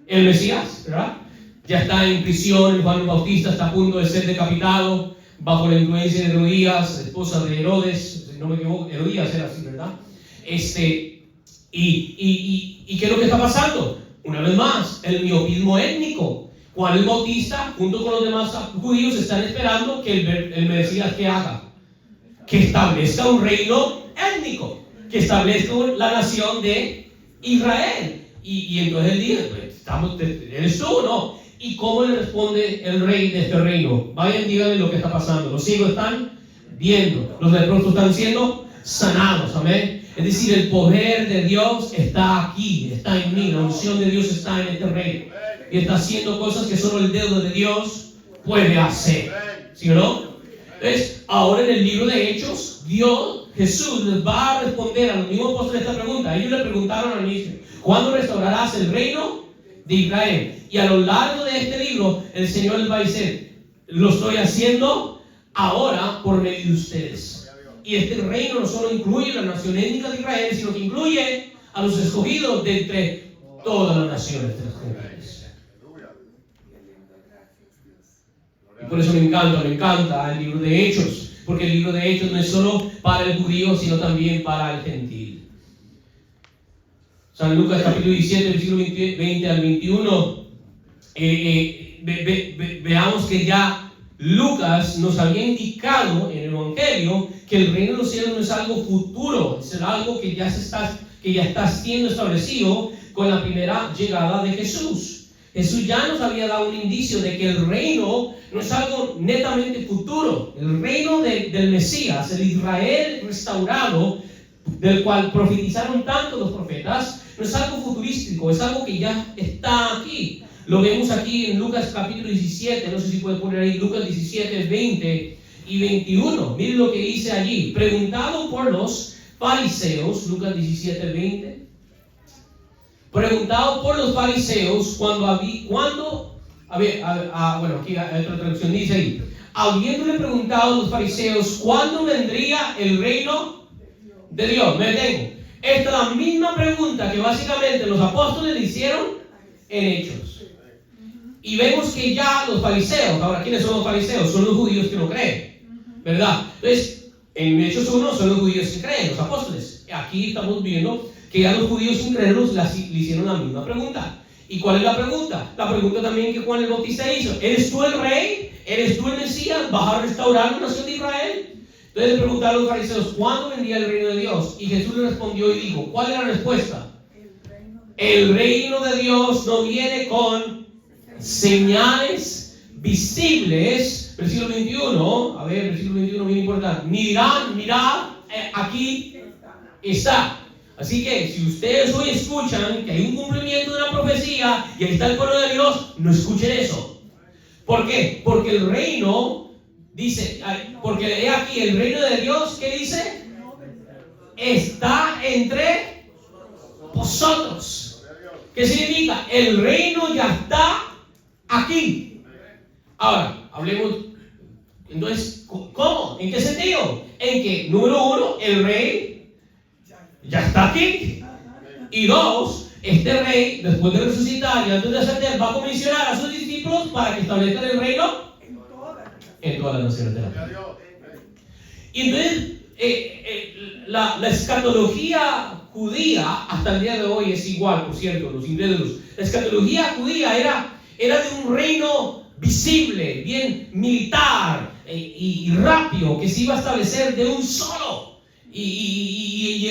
el Mesías? ¿Verdad? Ya está en prisión, Juan el Bautista está a punto de ser decapitado bajo la influencia de Herodías, esposa de Herodes, si no me equivoco, Herodías era así, ¿verdad? ¿Y qué es lo que está pasando? Una vez más, el miopismo étnico. Juan el Bautista, junto con los demás judíos, están esperando que el Mesías ¿qué haga? Que establezca un reino étnico, que establezca la nación de Israel. Y entonces él dice, ¿eres tú o no? ¿Y cómo le responde el rey de este reino? Vayan, díganle lo que está pasando. Los ciegos están viendo, los leprosos están siendo sanados, amén. Es decir, el poder de Dios está aquí, está en mí, la unción de Dios está en este reino. Y está haciendo cosas que solo el dedo de Dios puede hacer. ¿Sí o no? Entonces, ahora en el libro de Hechos, Jesús les va a responder a los mismos apóstoles esta pregunta. Ellos le preguntaron al inicio, ¿cuándo restaurarás el reino de Israel? Y a lo largo de este libro, el Señor les va a decir, lo estoy haciendo ahora por medio de ustedes. Y este reino no solo incluye la nación étnica de Israel, sino que incluye a los escogidos de entre todas las naciones de las gentiles. Y por eso me encanta el libro de Hechos, porque el libro de Hechos no es solo para el judío, sino también para el gentil. San Lucas capítulo 17, versículo 20 al 21, veamos que ya Lucas nos había indicado en el Evangelio que el reino de los cielos no es algo futuro, es algo que ya está siendo establecido con la primera llegada de Jesús. Jesús ya nos había dado un indicio de que el reino no es algo netamente futuro. El reino del Mesías, el Israel restaurado, del cual profetizaron tanto los profetas, no es algo futurístico, es algo que ya está aquí. Lo vemos aquí en Lucas capítulo 17, no sé si puede poner ahí, Lucas 17, 20 y 21. Miren lo que dice allí. Preguntado por los fariseos, Lucas 17, 20. Preguntado por los fariseos bueno, aquí hay otra traducción, dice ahí, habiéndole preguntado a los fariseos cuándo vendría el reino de Dios. Me detengo. Esta es la misma pregunta que básicamente los apóstoles le hicieron en Hechos. Y vemos que ya los fariseos, ahora, ¿quiénes son los fariseos? Son los judíos que no creen, ¿verdad? Entonces, en Hechos 1 son los judíos que creen, los apóstoles. Aquí estamos viendo que ya los judíos incrédulos le hicieron la misma pregunta. ¿Y cuál es la pregunta? La pregunta también que Juan el Bautista hizo. ¿Eres tú el rey? ¿Eres tú el Mesías? ¿Vas a restaurar la nación de Israel? Entonces le preguntaron a los fariseos, ¿cuándo vendría el reino de Dios? Y Jesús le respondió y dijo, ¿cuál es la respuesta? El reino de Dios no viene con señales visibles. Versículo 21, versículo 21 muy importante. Ni dirán, mirad, aquí está. Así que si ustedes hoy escuchan que hay un cumplimiento de una profecía y ahí está el pueblo de Dios, no escuchen eso. ¿Por qué? Porque el reino, dice, porque he aquí el reino de Dios, ¿qué dice? Está entre vosotros. ¿Qué significa? El reino ya está aquí. Ahora, hablemos. Entonces, ¿cómo? ¿En qué sentido? En que, número uno, el rey ya está aquí. Y dos, este rey, después de resucitar y antes de ascender, va a comisionar a sus discípulos para que establezcan el reino en todas las naciones de la tierra. Y entonces, la escatología judía hasta el día de hoy es igual, por cierto, los incrédulos. La escatología judía era de un reino visible, bien militar y rápido, que se iba a establecer de un solo. Y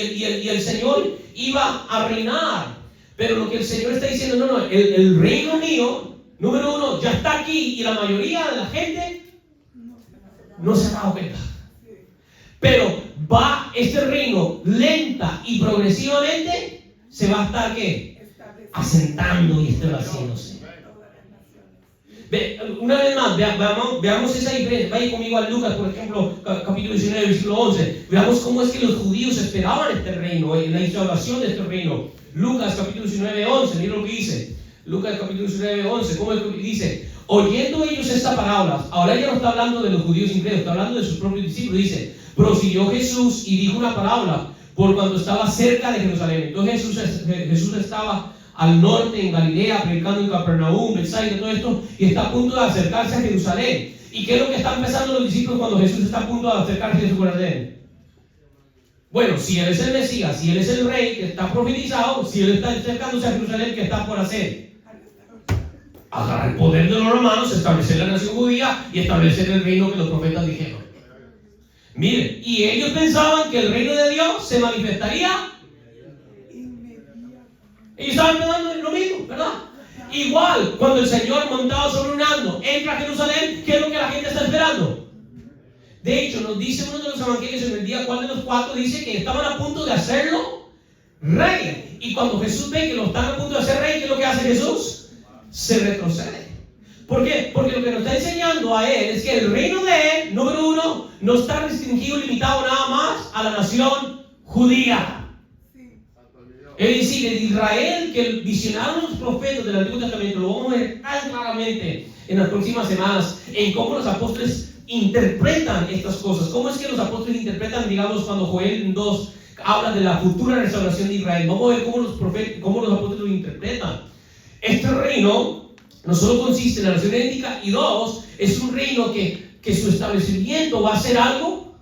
el Señor iba a reinar. Pero lo que el Señor está diciendo, no, el reino mío, número uno, ya está aquí y la mayoría de la gente no se ha dado cuenta. Pero va este reino lenta y progresivamente se va a estar ¿qué? Asentando y estableciéndose. Una vez más, veamos esa diferencia. Vaya conmigo a Lucas, por ejemplo, capítulo 19, versículo 11. Veamos cómo es que los judíos esperaban este reino, la instauración de este reino. Lucas capítulo 19, 11, mira lo que dice. Lucas capítulo 19, 11, ¿cómo es que dice? Oyendo ellos esta parábola, ahora ya no está hablando de los judíos incrédulos, está hablando de sus propios discípulos. Dice: prosiguió Jesús y dijo una parábola por cuando estaba cerca de Jerusalén. Entonces Jesús estaba al norte en Galilea, predicando en Capernaum, Betsaida, todo esto, y está a punto de acercarse a Jerusalén. ¿Y qué es lo que están pensando los discípulos cuando Jesús está a punto de acercarse a Jerusalén? Bueno, si Él es el Mesías, si Él es el Rey que está profetizado, si Él está acercándose a Jerusalén, ¿qué está por hacer? Agarrar el poder de los romanos, establecer la nación judía y establecer el reino que los profetas dijeron. Miren, y ellos pensaban que el reino de Dios se manifestaría. Ellos estaban pensando en lo mismo, ¿verdad? Igual, cuando el Señor montado sobre un asno entra a Jerusalén, ¿qué es lo que la gente está esperando? De hecho, nos dice uno de los evangelios en el día 4 de los 4, dice que estaban a punto de hacerlo rey. Y cuando Jesús ve que lo están a punto de hacer rey, ¿qué es lo que hace Jesús? Se retrocede. ¿Por qué? Porque lo que nos está enseñando a Él es que el reino de Él, número uno, no está restringido, limitado nada más a la nación judía. Es decir, el Israel que visionaron los profetas del Antiguo Testamento, lo vamos a ver tan claramente en las próximas semanas, en cómo los apóstoles interpretan estas cosas. ¿Cómo es que los apóstoles interpretan, digamos, cuando Joel 2 habla de la futura restauración de Israel? Vamos a ver cómo los apóstoles lo interpretan. Este reino no solo consiste en la nación étnica, y dos, es un reino que su establecimiento va a ser algo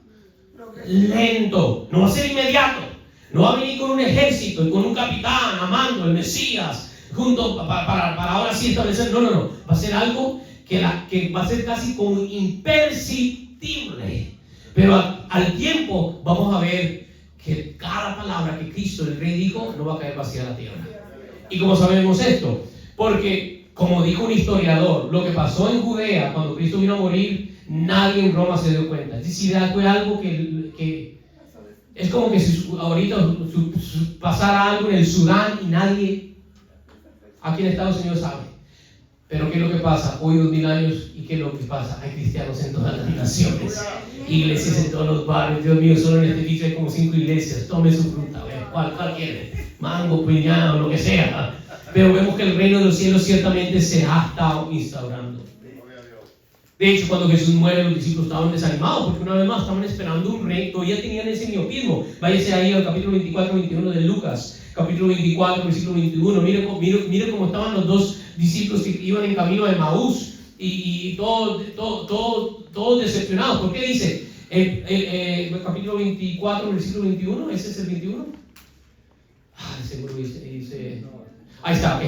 lento, no va a ser inmediato. No va a venir con un ejército y con un capitán amando el Mesías junto para ahora sí establecer. No. Va a ser algo que va a ser casi como imperceptible. Pero al tiempo vamos a ver que cada palabra que Cristo, el Rey, dijo no va a caer vacía a la tierra. ¿Y cómo sabemos esto? Porque, como dijo un historiador, lo que pasó en Judea cuando Cristo vino a morir, nadie en Roma se dio cuenta. Es decir, fue algo que es como que si ahorita pasara algo en el Sudán y nadie aquí en Estados Unidos sabe. Pero ¿qué es lo que pasa? Hoy 2000 años, ¿y qué es lo que pasa? Hay cristianos en todas las naciones, iglesias en todos los barrios. Dios mío, solo en este edificio hay como 5 iglesias. Tome su fruta, ¿cuál quiere? Mango, piñado, lo que sea. Pero vemos que el reino de los cielos ciertamente se ha estado instaurando. De hecho, cuando Jesús muere, los discípulos estaban desanimados porque una vez más estaban esperando un rey, todavía tenían ese miopismo. Váyase ahí al capítulo 24-21 de Lucas, capítulo 24, versículo 21. Mire cómo estaban los dos discípulos que iban en camino a Emaús y todos decepcionados. ¿Por qué dice? El capítulo 24, versículo 21, ¿ese es el 21? Seguro dice. Ahí está, ok.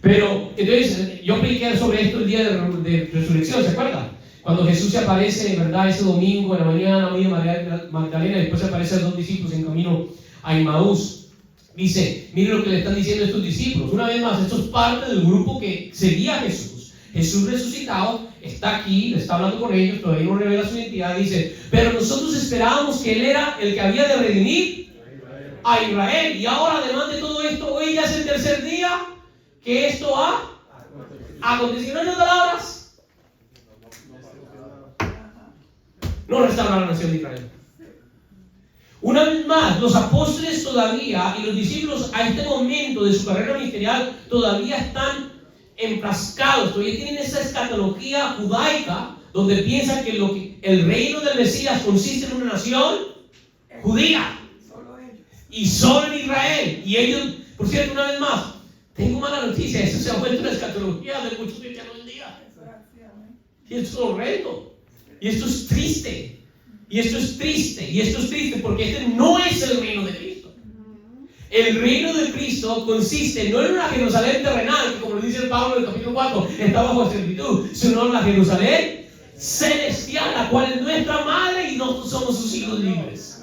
Pero, entonces, yo prediqué sobre esto el día de resurrección, ¿se acuerdan? Cuando Jesús se aparece, ¿verdad? Ese domingo en la mañana, María Magdalena, después se aparecen los dos discípulos en camino a Emaús. Dice, miren lo que le están diciendo estos discípulos. Una vez más, esto es parte del grupo que seguía a Jesús. Jesús resucitado está aquí, le está hablando con ellos, todavía no revela su identidad. Dice, pero nosotros esperábamos que Él era el que había de redimir a Israel. Y ahora, además de todo esto, hoy ya es el tercer día que esto ha acontecido. En otras palabras, no restaura la nación de Israel. Una vez más, los apóstoles todavía y los discípulos a este momento de su carrera ministerial todavía están enfrascados, todavía tienen esa escatología judaica donde piensan que el reino del Mesías consiste en una nación judía y solo en Israel. Y ellos Por cierto, una vez más, tengo mala noticia, esto se ha vuelto una escatología de muchos cristianos hoy en día. Y esto es horrendo. Y esto es triste. Y esto es triste. Y esto es triste porque este no es el reino de Cristo. El reino de Cristo consiste no en una Jerusalén terrenal, que como lo dice el Pablo en el capítulo 4, está bajo esclavitud, sino en la Jerusalén celestial, la cual es nuestra madre y nosotros somos sus hijos libres.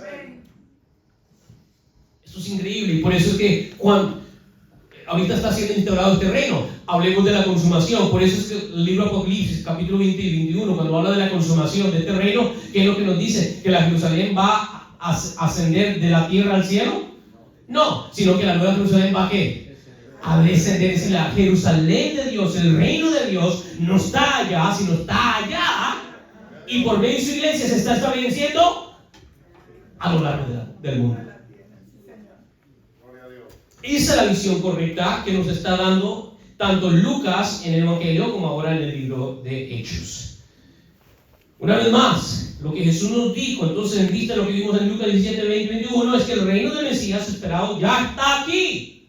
Esto es increíble y por eso es que cuando ahorita está siendo instaurado este reino, hablemos de la consumación. Por eso es que el libro Apocalipsis, capítulo 20 y 21, cuando habla de la consumación de este reino, ¿qué es lo que nos dice? ¿Que la Jerusalén va a ascender de la tierra al cielo? No, sino que la nueva Jerusalén va a ¿qué? A descender. Es la Jerusalén de Dios, el reino de Dios no está allá, sino está allá, y por medio de su iglesia se está estableciendo a lo largo del mundo. Esa es la visión correcta que nos está dando tanto Lucas en el Evangelio como ahora en el libro de Hechos. Una vez más, lo que Jesús nos dijo, entonces en vista de lo que vimos en Lucas 17, 20, 21, es que el reino del Mesías esperado ya está aquí.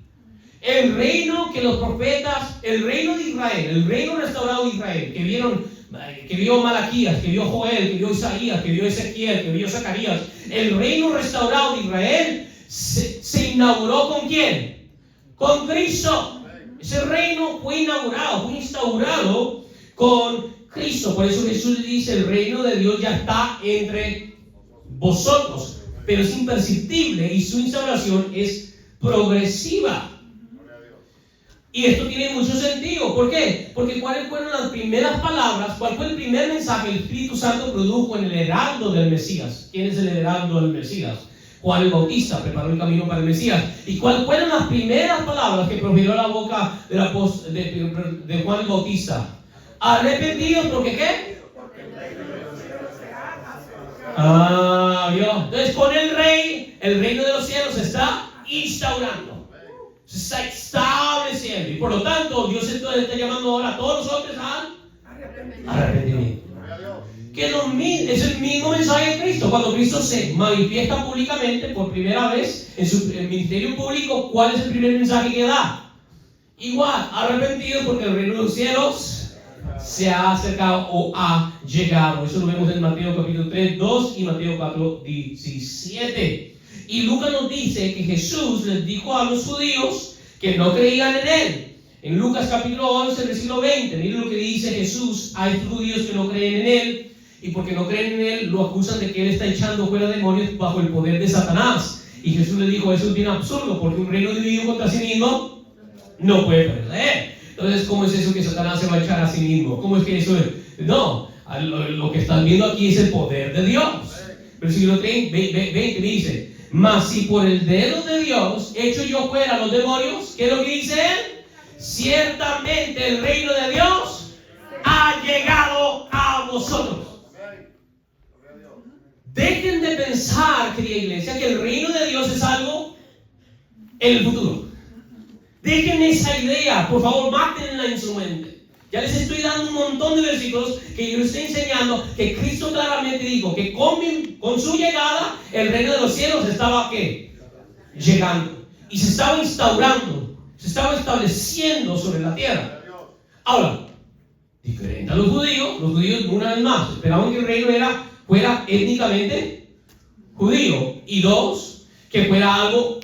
El reino que los profetas, el reino de Israel, el reino restaurado de Israel, que vio Malaquías, que vio Joel, que vio Isaías, que vio Ezequiel, que vio Zacarías, el reino restaurado de Israel se inauguró ¿con quién? Con Cristo. Ese reino fue instaurado con Cristo. Por eso Jesús dice: el reino de Dios ya está entre vosotros, pero es imperceptible y su instauración es progresiva. Y esto tiene mucho sentido. ¿Por qué? Porque ¿cuáles fueron las primeras palabras? ¿Cuál fue el primer mensaje que el Espíritu Santo produjo en el heraldo del Mesías? ¿Quién es el heraldo del Mesías? Juan el Bautista preparó el camino para el Mesías. ¿Y cuáles fueron las primeras palabras que profirió la boca de Juan el Bautista? Arrepentidos, ¿porque qué? ¿Vio? Entonces con el reino de los cielos se está instaurando, se está estableciendo, y por lo tanto Dios está llamando ahora a todos los hombres a arrepentimiento. Que es el mismo mensaje de Cristo. Cuando Cristo se manifiesta públicamente por primera vez en su ministerio público, ¿cuál es el primer mensaje que da? Igual, arrepentidos porque el reino de los cielos se ha acercado o ha llegado. Eso lo vemos en Mateo capítulo 3, 2 y Mateo 4, 17. Y Lucas nos dice que Jesús les dijo a los judíos que no creían en él. En Lucas capítulo 11, versículo 20, miren lo que dice Jesús a estos judíos que no creen en él. Y porque no creen en él, lo acusan de que él está echando fuera demonios bajo el poder de Satanás. Y Jesús les dijo: eso es bien absurdo, porque un reino dividido contra sí mismo no puede perder. Entonces, ¿cómo es eso que Satanás se va a echar a sí mismo? ¿Cómo es que eso es? No, lo que están viendo aquí es el poder de Dios. Versículo 20 dice: mas si por el dedo de Dios echo yo fuera los demonios, ¿qué es lo que dice él? Ciertamente el reino de Dios ha llegado a vosotros. Dejen de pensar, querida iglesia, que el reino de Dios es algo en el futuro. Dejen esa idea, por favor, mátenla en su mente. Ya les estoy dando un montón de versículos que yo les estoy enseñando que Cristo claramente dijo que con su llegada el reino de los cielos estaba ¿qué? Llegando. Y se estaba instaurando, se estaba estableciendo sobre la tierra. Ahora, diferente a los judíos una vez más esperaban que el reino fuera étnicamente judío, y dos, que fuera algo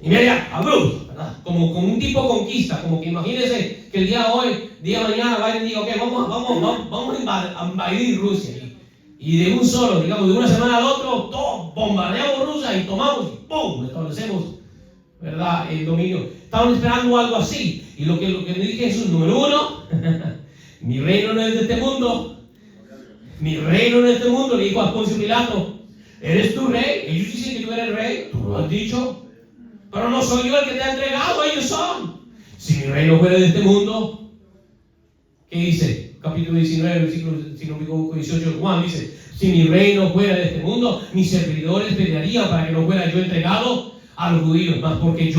inmediato, abrupto, ¿verdad? Como un tipo de conquista, como que imagínense que el día de hoy, día de mañana, Biden diga: ok, vamos a invadir Rusia, y de un solo, digamos, de una semana al otro, todos bombardeamos Rusia y tomamos, y ¡pum!, establecemos, ¿verdad?, el dominio. Estaban esperando algo así, y lo que me dije es: número uno, mi reino no es de este mundo. Mi reino no es de este mundo. Le dijo a Poncio Pilato: ¿eres tu rey? Ellos dicen que tú eres rey, tú lo has dicho, pero no soy yo el que te ha entregado, ellos son. Si mi reino fuera de este mundo, ¿qué dice? Capítulo 19, versículo 18 de Juan, dice: si mi reino fuera de este mundo, mis servidores pelearían para que no fuera yo entregado a los judíos, más porque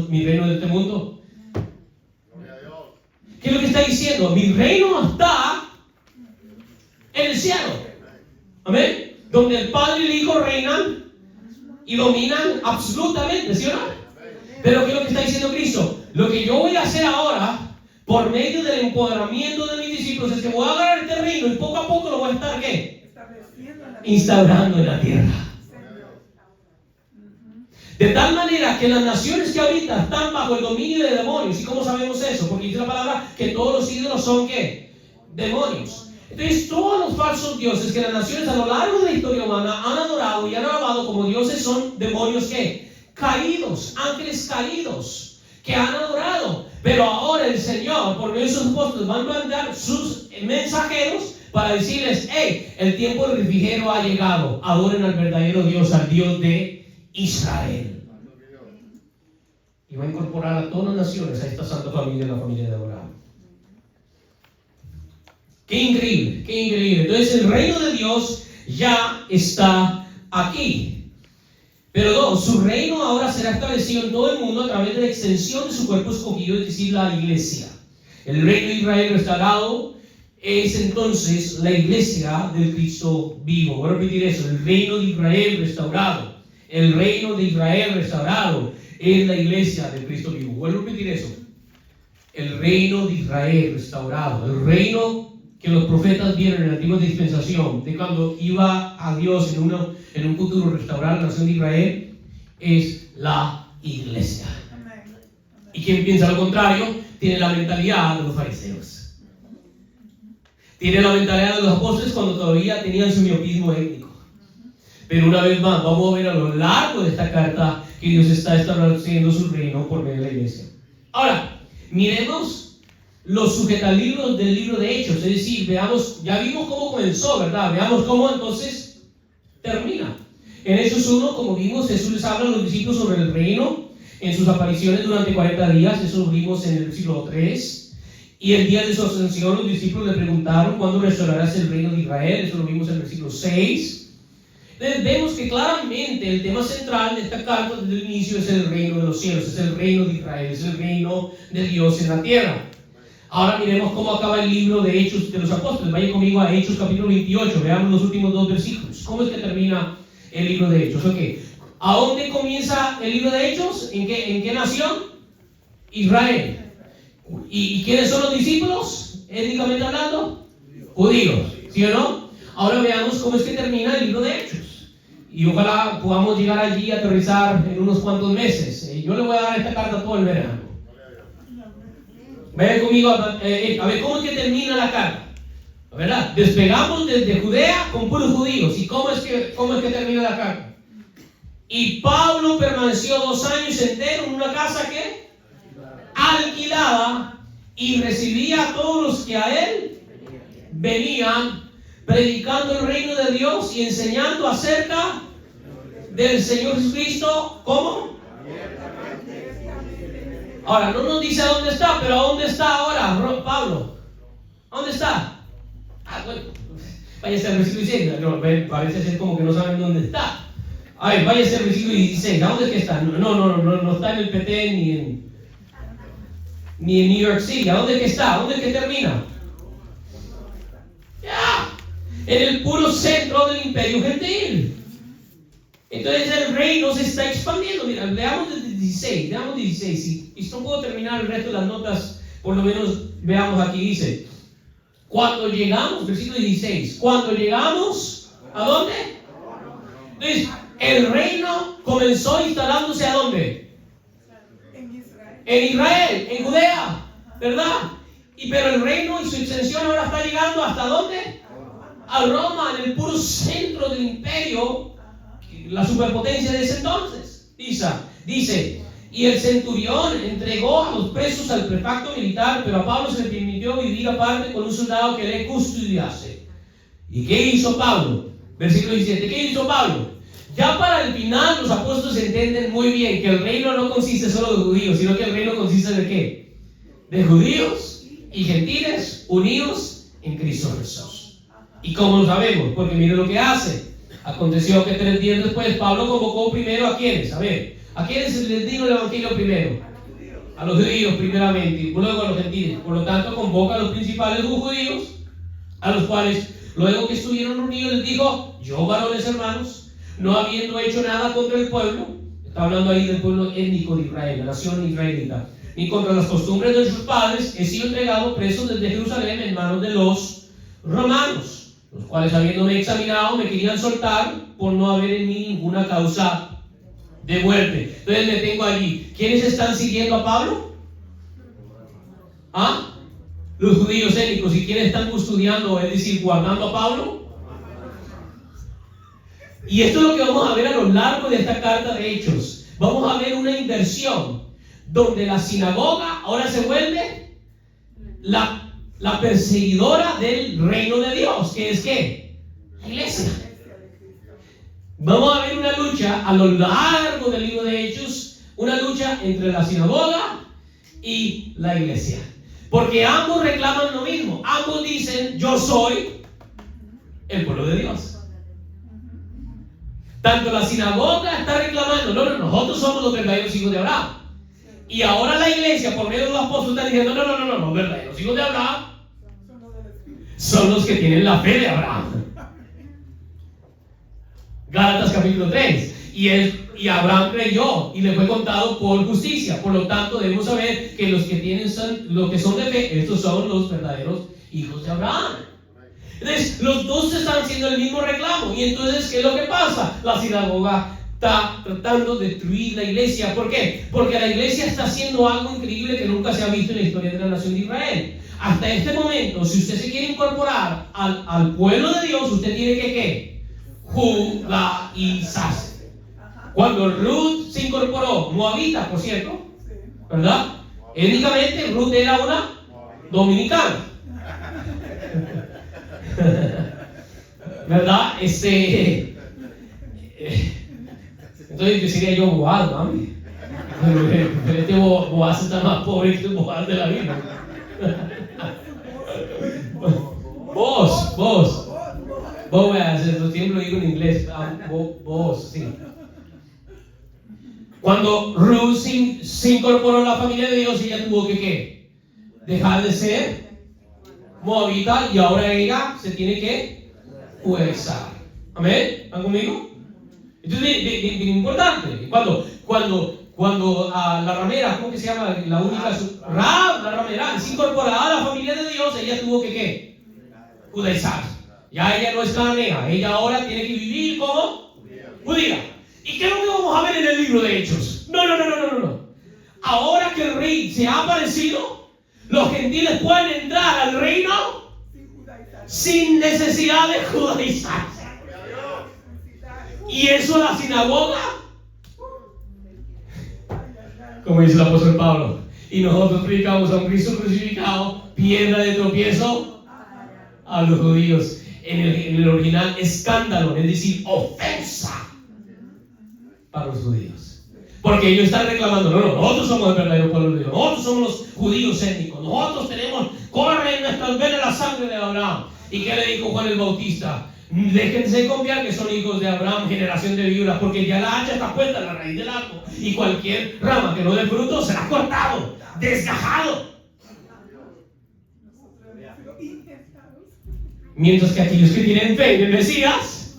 mi reino es de este mundo. ¿Qué es lo que está diciendo? Mi reino está en el cielo. Amén. Donde el Padre y el Hijo reinan y dominan absolutamente, ¿sí o no? Pero ¿qué es lo que está diciendo Cristo? Lo que yo voy a hacer ahora, por medio del empoderamiento de mis discípulos, es que voy a agarrar este reino y poco a poco lo voy a estar, ¿qué? Instaurando en la tierra. De tal manera que las naciones que ahorita están bajo el dominio de demonios, ¿y cómo sabemos eso? Porque dice la palabra que todos los ídolos son, ¿qué? Demonios. Entonces todos los falsos dioses que las naciones a lo largo de la historia humana han adorado y han alabado como dioses son demonios, ¿qué? Caídos, ángeles caídos que han adorado. Pero ahora el Señor, por medio de sus apóstoles, van a mandar sus mensajeros para decirles: hey, el tiempo del refrigerio ha llegado, adoren al verdadero Dios, al Dios de Israel. Y va a incorporar a todas las naciones a esta santa familia, la familia de Abraham. Qué increíble, qué increíble. Entonces el reino de Dios ya está aquí. Pero dos, su reino ahora será establecido en todo el mundo a través de la extensión de su cuerpo escogido, es decir, la iglesia. El reino de Israel restaurado es entonces la iglesia del Cristo vivo. Voy a repetir eso: el reino de Israel restaurado. El reino de Israel restaurado es la iglesia del Cristo vivo. Voy a repetir eso: el reino de Israel restaurado. El reino que los profetas vieron en la antigua dispensación, de cuando iba a Dios en un futuro restaurar la nación de Israel, es la iglesia. Y quien piensa lo contrario tiene la mentalidad de los fariseos, tiene la mentalidad de los apóstoles cuando todavía tenían su miopismo étnico. Pero una vez más vamos a ver a lo largo de esta carta que Dios está estableciendo su reino por medio de la iglesia. Ahora, miremos los sujetalibros del libro de Hechos, es decir, veamos, ya vimos cómo comenzó, ¿verdad? Veamos cómo entonces termina. En Hechos 1, como vimos, Jesús les habla a los discípulos sobre el reino en sus apariciones durante 40 días, eso lo vimos en el versículo 3. Y el día de su ascensión, los discípulos le preguntaron: ¿cuándo restaurarás el reino de Israel? Eso lo vimos en el versículo 6. Entonces vemos que claramente el tema central de esta carta desde el inicio es el reino de los cielos, es el reino de Israel, es el reino de Dios en la tierra. Ahora miremos cómo acaba el libro de Hechos de los Apóstoles. Vayan conmigo a Hechos capítulo 28, veamos los últimos dos versículos. ¿Cómo es que termina el libro de Hechos? Okay. ¿A dónde comienza el libro de Hechos? ¿En qué nación? Israel. ¿Y quiénes son los discípulos? Étnicamente hablando, judíos, ¿sí o no? Ahora veamos cómo es que termina el libro de Hechos. Y ojalá podamos llegar allí a aterrizar en unos cuantos meses. Yo le voy a dar esta carta todo el verano. Vayan conmigo a ver cómo es que termina la carta, ¿verdad? Despegamos desde Judea con puros judíos. ¿Y cómo es que termina la carta? Y Pablo permaneció 2 años enteros en una casa que alquilada, y recibía a todos los que a él venían, predicando el reino de Dios y enseñando acerca del Señor Jesucristo. ¿Cómo? Ahora, no nos dice a dónde está, pero ¿a dónde está ahora Pablo? ¿A dónde está? Bueno, váyase al versículo 16. No, parece ser como que no saben dónde está. A ver, váyase al versículo 16. ¿A dónde es que está? No está en el PT ni en New York City. ¿A dónde es que está? ¿A dónde es que termina? Ya, en el puro centro del imperio gentil. Entonces el reino se está expandiendo. Mira, veamos desde 16. Y no puedo terminar el resto de las notas, por lo menos veamos aquí. Dice: cuando llegamos, versículo 16, cuando llegamos, ¿a dónde? Entonces, el reino comenzó instalándose ¿a dónde? En Israel, en Judea, ¿verdad? Pero el reino y su extensión ahora está llegando ¿hasta dónde? A Roma, en el puro centro del imperio, la superpotencia de ese entonces. Dice: y el centurión entregó a los presos al prefecto militar, pero a Pablo se le permitió vivir aparte con un soldado que le custodiase. ¿Y qué hizo Pablo? Versículo 17. ¿Qué hizo Pablo? Ya para el final los apóstoles entienden muy bien que el reino no consiste solo de judíos, sino que el reino consiste de ¿qué? De judíos y gentiles unidos en Cristo Jesús. ¿Y cómo lo sabemos? Porque mire lo que hace. Aconteció que 3 días después Pablo convocó primero ¿a quiénes? A ver, ¿a quiénes les dijo el evangelio primero? A los judíos primeramente, y luego a los gentiles. Por lo tanto, convoca a los principales judíos, a los cuales luego que estuvieron reunidos les dijo: yo, varones hermanos, no habiendo hecho nada contra el pueblo, está hablando ahí del pueblo étnico de Israel, la nación israelita, ni contra las costumbres de sus padres, he sido entregado preso desde Jerusalén en manos de los romanos, los cuales habiéndome examinado me querían soltar por no haber en mí ninguna causa de muerte. Entonces me tengo allí. ¿Quiénes están siguiendo a Pablo? ¿Ah? Los judíos étnicos. ¿Y quiénes están custodiando, es decir, guardando a Pablo? Y esto es lo que vamos a ver a lo largo de esta carta de Hechos. Vamos a ver una inversión donde la sinagoga ahora se vuelve la perseguidora del reino de Dios, que es ¿qué? La iglesia. Vamos a ver una lucha a lo largo del libro de Hechos, una lucha entre la sinagoga y la iglesia, porque ambos reclaman lo mismo. Ambos dicen: yo soy el pueblo de Dios. Tanto la sinagoga está reclamando: no, nosotros somos los verdaderos hijos de Abraham. Y ahora la iglesia, por medio de los apóstoles, está diciendo: no, los verdaderos hijos de Abraham son los que tienen la fe de Abraham. Gálatas capítulo 3. Y Abraham creyó y le fue contado por justicia. Por lo tanto, debemos saber que los que son de fe, estos son los verdaderos hijos de Abraham. Entonces, los dos están haciendo el mismo reclamo. Y entonces, ¿qué es lo que pasa? La sinagoga está tratando de destruir la iglesia. ¿Por qué? Porque la iglesia está haciendo algo increíble que nunca se ha visto en la historia de la nación de Israel. Hasta este momento, si usted se quiere incorporar al pueblo de Dios, usted tiene que ¿qué? Judaizarse. Cuando Ruth se incorporó, moabita, por cierto, ¿verdad? Étnicamente Ruth era una dominicana, ¿verdad? Entonces yo sería yo Boaz, mami. Pero este Boaz está más pobre que el Boaz de la Biblia. Boaz, siempre lo digo en inglés. Boaz, sí. Cuando Ruth se incorporó a la familia de Dios, ella tuvo que ¿qué? Dejar de ser moabita, y ahora ella se tiene que judaizar. ¿Amén? ¿Están conmigo? Entonces, bien importante. Cuando la ramera, ¿cómo que se llama? La única, Rahab, la ramera, se incorporaba a la familia de Dios, ella tuvo que ¿qué? Judaizar. Ya ella no es cananea, ella ahora tiene que vivir como judía. ¿Y qué es lo que vamos a ver en el libro de Hechos? No. Ahora que el rey se ha aparecido, los gentiles pueden entrar al reino sin necesidad de judaizarse. Y eso la sinagoga, como dice el apóstol Pablo, y nosotros predicamos a un Cristo crucificado, piedra de tropiezo a los judíos. En el original, escándalo, es decir, ofensa para los judíos. Porque ellos están reclamando: no, nosotros somos el verdadero pueblo de Dios, nosotros somos los judíos étnicos, nosotros corre en nuestras venas la sangre de Abraham. ¿Y qué le dijo Juan el Bautista? Déjense confiar que son hijos de Abraham, generación de víboras, porque ya la hacha está puesta en la raíz del árbol, y cualquier rama que no dé fruto será cortado, desgajado. Mientras que aquellos que tienen fe en el Mesías,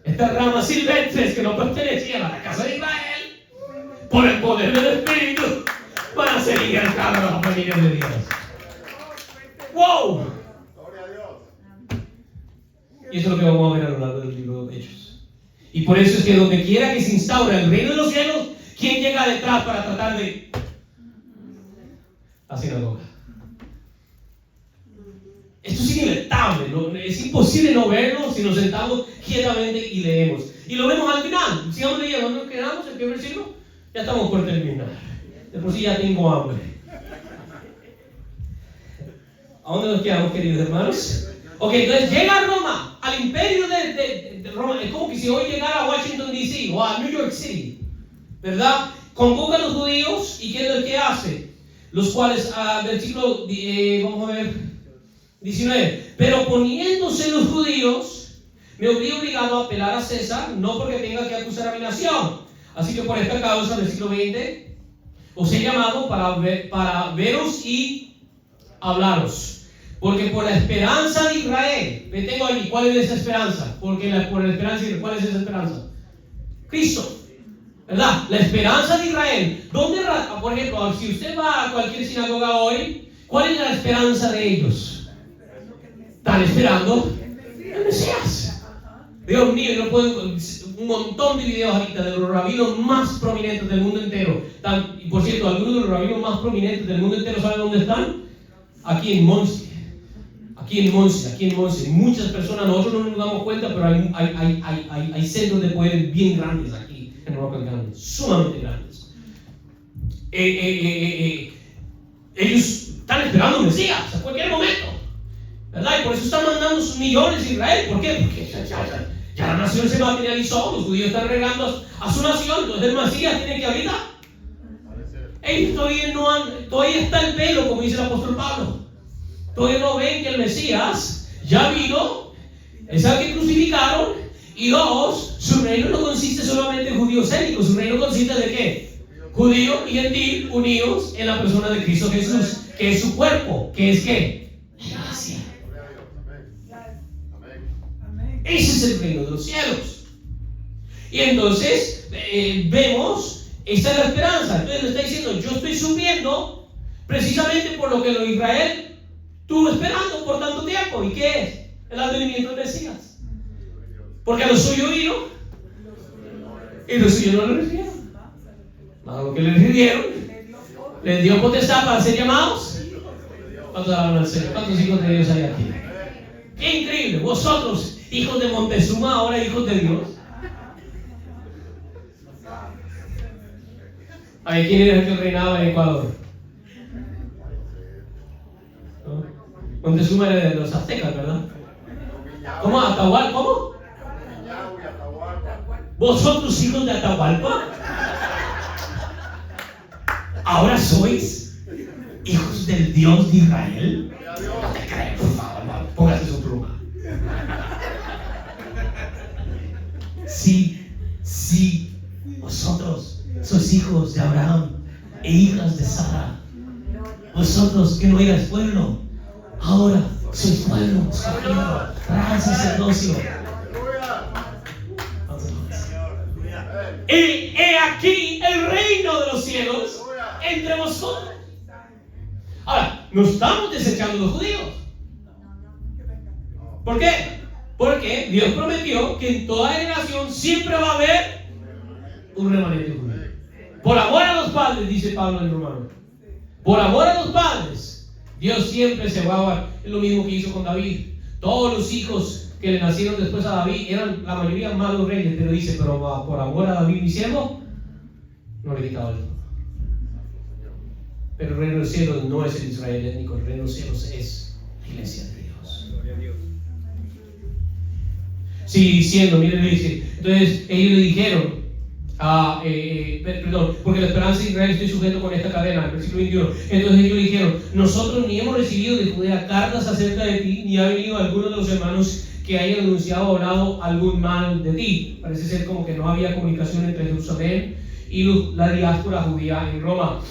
estas ramas silvestres que no pertenecían a la casa de Israel, por el poder del Espíritu, van a ser injertados a la familia de Dios. ¡Wow! Y eso es lo que vamos a ver a lo largo del libro de Hechos. Y por eso es que donde quiera que se instaure el reino de los cielos, ¿quién llega detrás para tratar de? La sinagoga. Esto es inevitable, ¿no? Es imposible no verlo si nos sentamos quietamente y leemos. Y lo vemos al final. Sigamos leyendo, ¿no nos quedamos en qué versículo? Ya estamos por terminar. De por sí ya tengo hambre. ¿A dónde nos quedamos, queridos hermanos? Ok, entonces llega a Roma, al imperio de Roma. Es como que si hoy llegara a Washington DC o a New York City, ¿verdad? Convoca a los judíos, y ¿qué es lo que hace? Los cuales, versículo, vamos a ver, 19. Pero poniéndose los judíos, me vi obligado a apelar a César, no porque tenga que acusar a mi nación. Así que por esta causa, versículo 20, os he llamado para veros y hablaros. Porque por la esperanza de Israel, me tengo allí, ¿cuál es esa esperanza? Porque por la esperanza, ¿cuál es esa esperanza? Cristo. ¿Verdad? La esperanza de Israel. ¿Dónde, por ejemplo, si usted va a cualquier sinagoga hoy, cuál es la esperanza de ellos? Están esperando el Mesías. Dios mío, yo puedo un montón de videos ahorita de los rabinos más prominentes del mundo entero. Y por cierto, algunos de los rabinos más prominentes del mundo entero, ¿saben dónde están? Aquí en Monse. Aquí en Monse. Muchas personas, nosotros no nos damos cuenta, pero hay centros de poder bien grandes aquí en Rock County, sumamente grandes. Ellos están esperando un Mesías a cualquier momento, ¿verdad? Y por eso están mandando sus millones a Israel. ¿Por qué? Porque ya la nación se materializó, los judíos están regando a su nación, entonces el Mesías tiene que habitar. Ellos todavía está el velo, como dice el apóstol Pablo. Todavía no ven que el Mesías ya vino, es al que crucificaron. Y dos, su reino no consiste solamente en judíos étnicos, su reino consiste de ¿qué? Judío y gentil unidos en la persona de Cristo Jesús, que es su cuerpo, que es ¿qué? La iglesia. Ese es el reino de los cielos. Y entonces vemos, esta es la esperanza. Entonces le está diciendo, yo estoy sufriendo precisamente por lo que lo Israel estuvo esperando por tanto tiempo. ¿Y qué es? El advenimiento del Mesías. Porque a lo suyo vino y lo suyo no lo recibieron. A lo que le recibieron, les dio potestad para ser llamados. ¿Cuántos hablan al Señor? ¿Cuántos hijos de Dios hay aquí? ¡Qué increíble! Vosotros, hijos de Montezuma, ahora hijos de Dios. A ver, ¿quién era el que reinaba en Ecuador? ¿No? Montezuma era de los aztecas, ¿verdad? ¿Cómo? ¿Atahualpa? ¿Cómo? Vosotros, hijos de Atahualpa, ahora sois hijos del Dios de Israel. No te crees, por favor, póngase su pluma. Sí, vosotros sois hijos de Abraham e hijas de Sara. Vosotros que no erais pueblo, ahora sois pueblo escogido, gran sacerdocio. He aquí el reino de los cielos entre vosotros. Ahora, no estamos desechando los judíos. ¿Por qué? Porque Dios prometió que en toda generación siempre va a haber un remanente judío. Por amor a los padres, dice Pablo en Romanos. Por amor a los padres, Dios siempre se va a... Es lo mismo que hizo con David. Todos los hijos que le nacieron después a David eran la mayoría malos reyes, pero dice, pero por amor a David mi siervo, no le he quitado el trono. Pero el reino de los cielos no es el Israel étnico, el reino de los cielos es la iglesia de Dios. Sigue diciendo, miren, dice, entonces ellos le dijeron, porque la esperanza de Israel estoy sujeto con esta cadena, el versículo 21. Entonces ellos le dijeron, nosotros ni hemos recibido de Judea cartas acerca de ti, ni ha venido alguno de los hermanos que hayan anunciado o hablado algún mal de ti. Parece ser como que no había comunicación entre Jerusalén y la diáspora judía en Roma.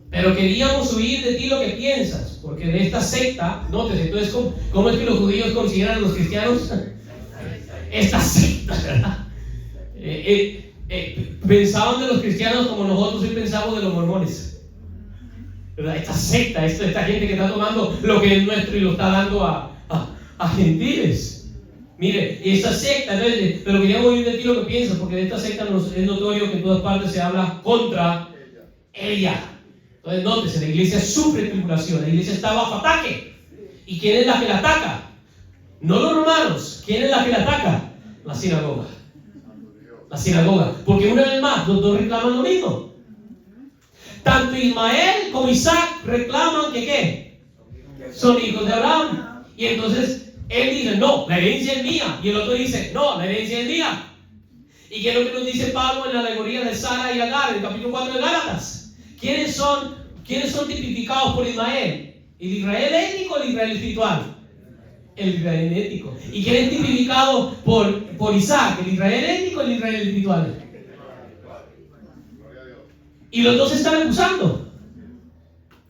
Pero queríamos oír de ti lo que piensas, porque de esta secta, nótese, entonces, ¿cómo es que los judíos consideran a los cristianos? Esta secta, ¿verdad? Pensaban de los cristianos como nosotros hoy pensamos de los mormones, ¿verdad? Esta secta, esta gente que está tomando lo que es nuestro y lo está dando a gentiles. Mire, esta secta, entonces, pero queríamos oír de ti lo que piensas, porque de esta secta es notorio que en todas partes se habla contra ella. Entonces, nótese, la iglesia sufre tribulación, la iglesia está bajo ataque. ¿Y quién es la que la ataca? No los romanos. ¿Quién es la que la ataca? La sinagoga. La sinagoga. Porque una vez más, los dos reclaman lo mismo. Tanto Ismael como Isaac reclaman que ¿qué? Son hijos de Abraham. Y entonces él dice, no, la herencia es mía. Y el otro dice, no, la herencia es mía. ¿Y qué es lo que nos dice Pablo en la alegoría de Sara y Agar, en el capítulo 4 de Gálatas? ¿Quiénes son tipificados por Ismael? ¿El Israel étnico o el Israel espiritual? El Israel étnico. ¿Y quién es tipificado por Isaac? ¿El Israel étnico o el Israel espiritual? Y los dos se están acusando.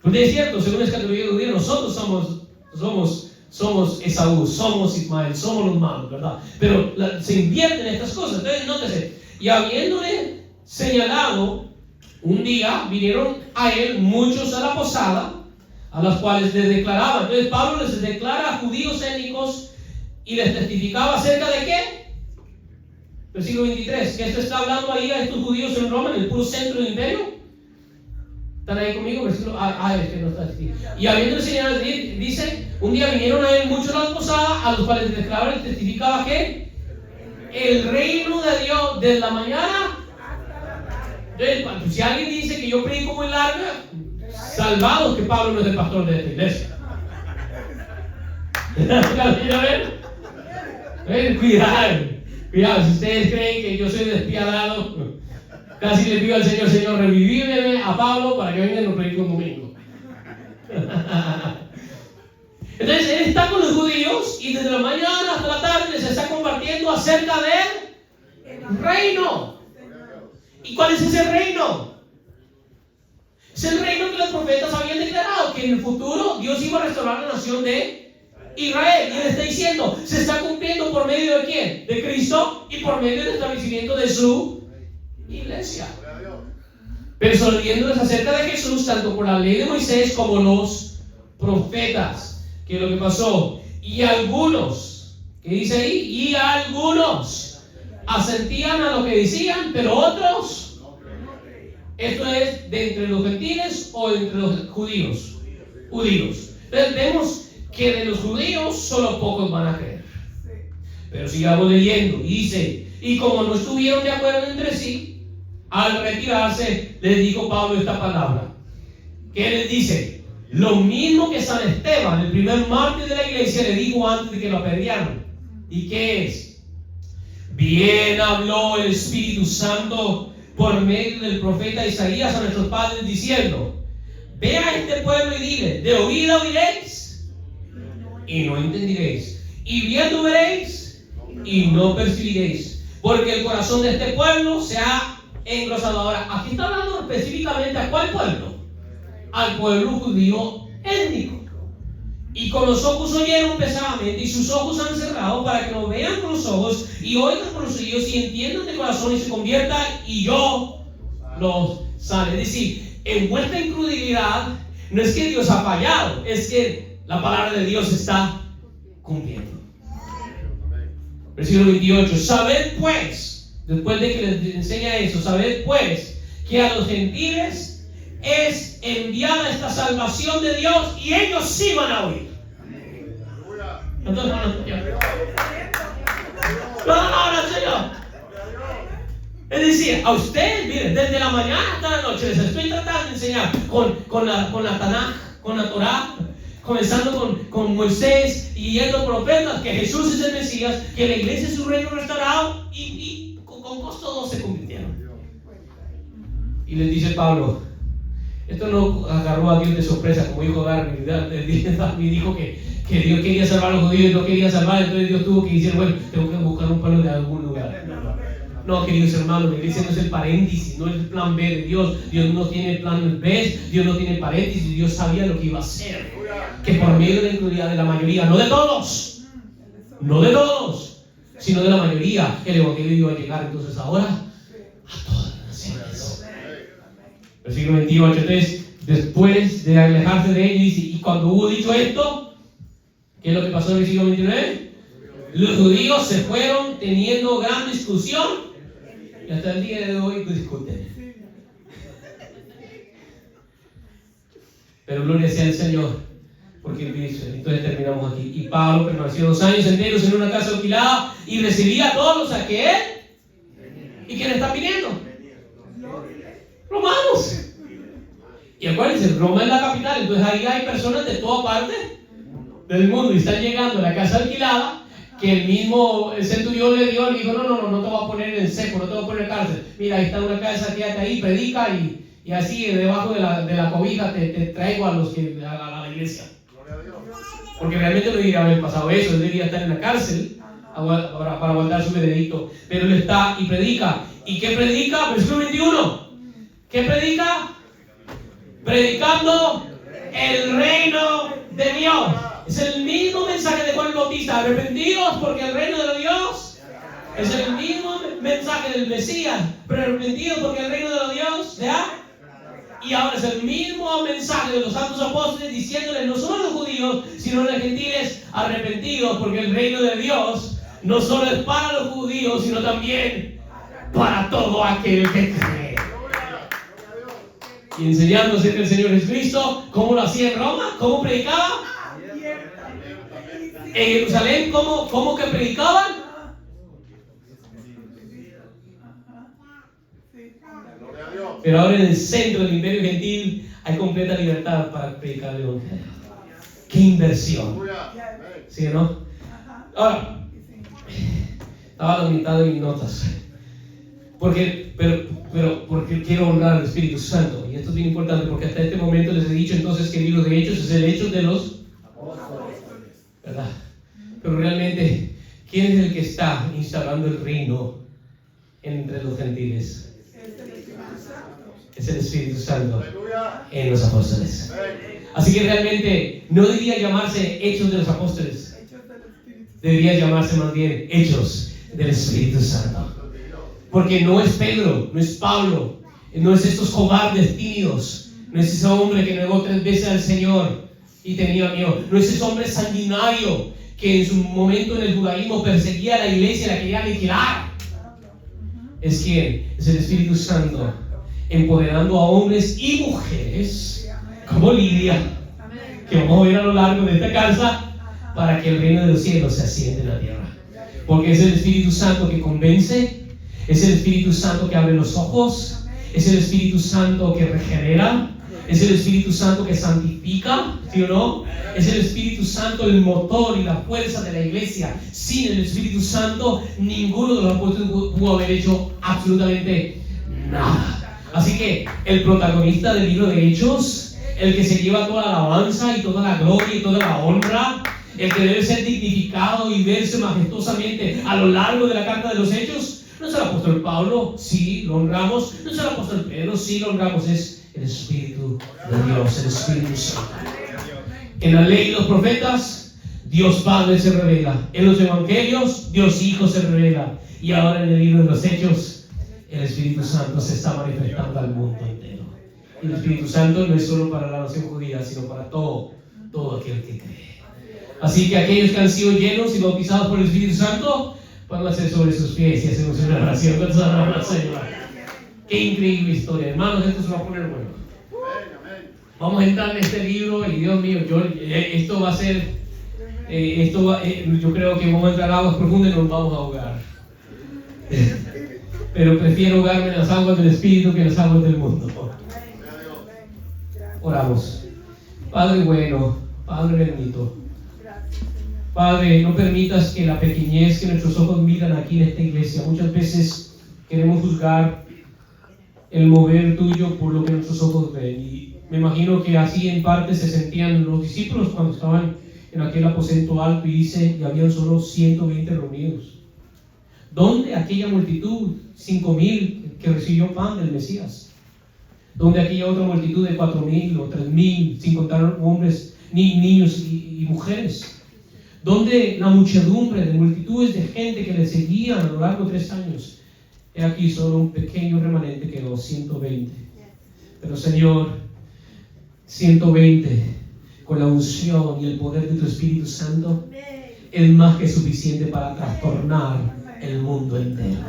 Porque es cierto, según la escatología judía, nosotros somos Esaú, somos Ismael, somos los malos, ¿verdad? Pero se invierten estas cosas. Entonces, nótese, Y habiéndole señalado un día, vinieron a él muchos a la posada, a los cuales les declaraba. Entonces Pablo les declara a judíos étnicos y les testificaba acerca de ¿qué? Versículo 23, que esto está hablando ahí a estos judíos en Roma, en el puro centro del imperio. ¿Están ahí conmigo? Versículo, es que no está aquí. Y habiendo señalado, dice, un día vinieron a él muchos a la posada, a los cuales les declaraba y testificaba que el reino de Dios desde la mañana. Entonces, si alguien dice que yo predico muy larga, salvados que Pablo no es el pastor de esta iglesia. Cuidado, si ustedes creen que yo soy despiadado, casi le pido al Señor, Señor, revíveme a Pablo para que venga y nos predique un domingo. Entonces él está con los judíos y desde la mañana hasta la tarde les está compartiendo acerca del reino. ¿Y cuál es ese reino? Es el reino que los profetas habían declarado, que en el futuro Dios iba a restaurar la nación de Israel. Y él está diciendo, se está cumpliendo por medio de ¿quién? De Cristo y por medio del establecimiento de su iglesia. Persuadiéndoles acerca de Jesús, tanto por la ley de Moisés como los profetas. ¿Qué es lo que pasó? Y algunos, ¿qué dice ahí? Y algunos asentían a lo que decían, pero otros, esto es de entre los gentiles o de entre los judíos. Entonces vemos que de los judíos solo pocos van a creer. Pero sigamos leyendo. Dice, y como no estuvieron de acuerdo entre sí, al retirarse les dijo Pablo esta palabra. ¿Qué les dice? Lo mismo que San Esteban, el primer mártir de la iglesia, le dijo antes de que lo apedrearan. ¿Y qué es? Bien habló el Espíritu Santo por medio del profeta Isaías a nuestros padres diciendo: ve a este pueblo y dile, de oída oiréis y no entenderéis, y viendo veréis y no percibiréis, porque el corazón de este pueblo se ha engrosado. Ahora, aquí está hablando específicamente ¿a cuál pueblo? Al pueblo judío étnico. Y con los ojos oyeron pesadamente, y sus ojos han cerrado, para que no vean con los ojos y oigan con los oídos y entiendan de corazón y se conviertan, y yo los sane. Es decir, en vuestra incredulidad no es que Dios ha fallado, es que la palabra de Dios está cumpliendo. Versículo 28. Sabed pues, después de que les enseña eso, sabed pues que a los gentiles es enviada esta salvación de Dios, y ellos sí van a oír. Entonces, no, Señor. Es decir, a ustedes, miren, desde la mañana hasta la noche les estoy tratando de enseñar con la Tanaj, con la Torah, comenzando con Moisés y yendo profetas, que Jesús es el Mesías, que la iglesia es su reino restaurado, y con costo todos se convirtieron. Y les dice Pablo, esto no agarró a Dios de sorpresa, como dijo Darby. Dijo que Dios quería salvar a los judíos y no quería salvar, entonces Dios tuvo que decir, bueno, tengo que buscar un pueblo de algún lugar. No, queridos hermanos, la iglesia no es el paréntesis, no es el plan B de Dios. Dios no tiene plan B, Dios no tiene paréntesis. Dios sabía lo que iba a hacer, que por medio de la incredulidad de la mayoría, no de todos, sino de la mayoría, el evangelio iba a llegar. Entonces ahora a todas las naciones. Versículo 28. Entonces, después de alejarse de ellos, dice, y cuando hubo dicho esto, ¿qué es lo que pasó en el versículo 29? Los judíos se fueron teniendo gran discusión, y hasta el día de hoy discuten. Pero gloria sea al Señor, porque entonces terminamos aquí. Y Pablo permaneció 2 años enteros en una casa alquilada y recibía a todos los que él. ¿Y quién está pidiendo? Romanos. Y acuérdense, Roma es la capital, entonces ahí hay personas de toda parte del mundo y están llegando a la casa alquilada, que el mismo centurión le dio, le dijo, no te voy a poner en seco, no te voy a poner en cárcel. Mira, ahí está una casa, quédate ahí, predica, y así debajo de la cobija te traigo a la iglesia. Porque realmente no debería haber pasado eso, él debería estar en la cárcel para aguantar su veredicto. Pero él está y predica. ¿Y qué predica? Versículo 21. ¿Qué predica? Predicando el reino de Dios. Es el mismo mensaje de Juan el Bautista. Arrepentidos porque el reino de Dios Es el mismo mensaje del Mesías, pero arrepentido porque el reino de los Dios se ha. Y ahora es el mismo mensaje de los santos apóstoles diciéndoles no solo a los judíos, sino a los gentiles arrepentidos, porque el reino de Dios no solo es para los judíos, sino también para todo aquel que cree. Y enseñando acerca del Señor Jesucristo, cómo lo hacía en Roma, cómo predicaba. En Jerusalén, cómo que predicaban. Pero ahora en el centro del imperio gentil hay completa libertad para predicar el evangelio. ¡Qué inversión! ¿Sí o no? Ahora, estaba a la mitad de mis notas. Porque quiero honrar al Espíritu Santo. Y esto es bien importante porque hasta este momento les he dicho entonces que el libro de Hechos es el Hechos de los apóstoles, ¿verdad? Pero realmente, ¿quién es el que está instalando el reino entre los gentiles? Es el Espíritu Santo en los apóstoles. Así que realmente no debería llamarse Hechos de los Apóstoles. Debería llamarse más bien Hechos del Espíritu Santo. Porque no es Pedro, no es Pablo, no es estos cobardes tímidos, no es ese hombre que negó 3 veces al Señor y tenía miedo, no es ese hombre sanguinario que en su momento en el judaísmo perseguía a la iglesia y la quería aniquilar. ¿Es quién? Es el Espíritu Santo empoderando a hombres y mujeres como Lidia, que vamos a ver a lo largo de esta casa, para que el reino de los cielos se asiente en la tierra. Porque es el Espíritu Santo que convence, es el Espíritu Santo que abre los ojos, es el Espíritu Santo que regenera, es el Espíritu Santo que santifica, ¿sí o no? Es el Espíritu Santo el motor y la fuerza de la iglesia. Sin el Espíritu Santo, ninguno de los apóstoles pudo haber hecho absolutamente nada. Así que el protagonista del libro de Hechos, el que se lleva toda la alabanza y toda la gloria y toda la honra, el que debe ser dignificado y verse majestuosamente a lo largo de la carta de los Hechos, no es el apóstol Pablo, sí, lo honramos, no es el apóstol Pedro, sí, lo honramos, es el Espíritu de Dios, el Espíritu Santo. En la ley y los profetas, Dios Padre se revela. En los evangelios, Dios Hijo se revela. Y ahora en el libro de los Hechos, el Espíritu Santo se está manifestando al mundo entero. Y el Espíritu Santo no es solo para la nación judía, sino para todo aquel que cree. Así que aquellos que han sido llenos y bautizados por el Espíritu Santo, van a hacer sobre sus pies y hacemos una oración con su alma, Señor. Qué increíble historia, hermanos, esto se va a poner bueno. Vamos a entrar en este libro y Dios mío, esto va a ser, yo creo que vamos a entrar a aguas profundas y nos vamos a ahogar. Pero prefiero ahogarme en las aguas del Espíritu que en las aguas del mundo. Oramos. Padre bueno, Padre bendito, Padre, no permitas que la pequeñez que nuestros ojos miran aquí en esta iglesia, muchas veces queremos juzgar el mover tuyo por lo que nuestros ojos ven. Y me imagino que así en parte se sentían los discípulos cuando estaban en aquel aposento alto y dice, y habían solo 120 reunidos. ¿Dónde aquella multitud, 5,000 que recibió pan del Mesías? ¿Dónde aquella otra multitud de 4,000 o 3,000, sin contar hombres, niños y mujeres? ¿Dónde la muchedumbre de multitudes de gente que le seguían a lo largo de 3 años? He aquí solo un pequeño remanente quedó, 120. Pero Señor, 120 con la unción y el poder de tu Espíritu Santo es más que suficiente para trastornar el mundo entero.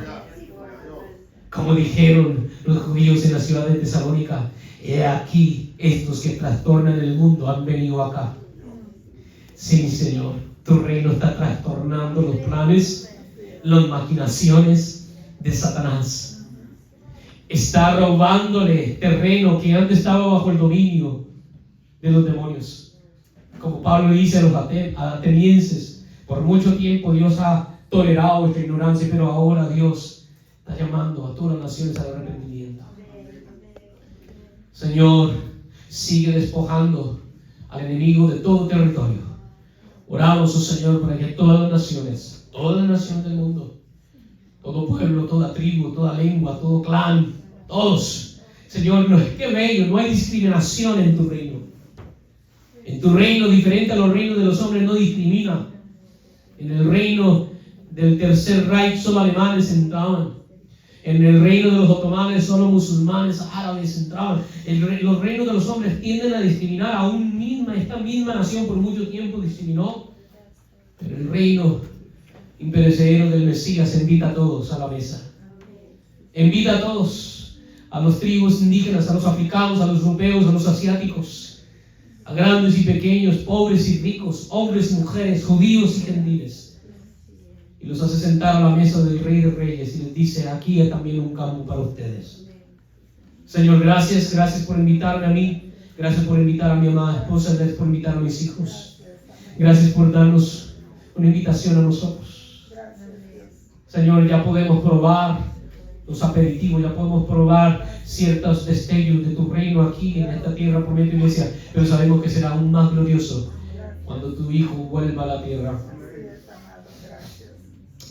Como dijeron los judíos en la ciudad de Tesalónica, he aquí estos que trastornan el mundo han venido acá. Sí, Señor, tu reino está trastornando los planes, las maquinaciones de Satanás. Está robándole terreno que antes estaba bajo el dominio de los demonios. Como Pablo dice a los atenienses, por mucho tiempo Dios ha tolerado vuestra ignorancia, pero ahora Dios está llamando a todas las naciones al arrepentimiento. Señor, sigue despojando al enemigo de todo territorio. Oramos, oh Señor, para que todas las naciones del mundo, todo pueblo, toda tribu, toda lengua, todo clan, todos, Señor, no es que bello, no hay discriminación en tu reino. En tu reino, diferente a los reinos de los hombres, no discrimina. En el reino del Tercer Reich solo alemanes entraban. En el reino de los otomanes solo musulmanes, árabes entraban. Los reinos de los hombres tienden a discriminar. Esta misma nación por mucho tiempo discriminó. Pero el reino imperecedero del Mesías invita a todos a la mesa. Invita a todos, a los tribus indígenas, a los africanos, a los europeos, a los asiáticos, a grandes y pequeños, pobres y ricos, hombres y mujeres, judíos y gentiles. Y los hace sentar a la mesa del Rey de Reyes y les dice: aquí hay también un campo para ustedes. Señor, gracias por invitarme a mí, gracias por invitar a mi amada esposa, gracias por invitar a mis hijos, gracias por darnos una invitación a nosotros. Señor, ya podemos probar los aperitivos, ya podemos probar ciertos destellos de tu reino aquí en esta tierra por medio de tu iglesia, pero sabemos que será aún más glorioso cuando tu Hijo vuelva a la tierra.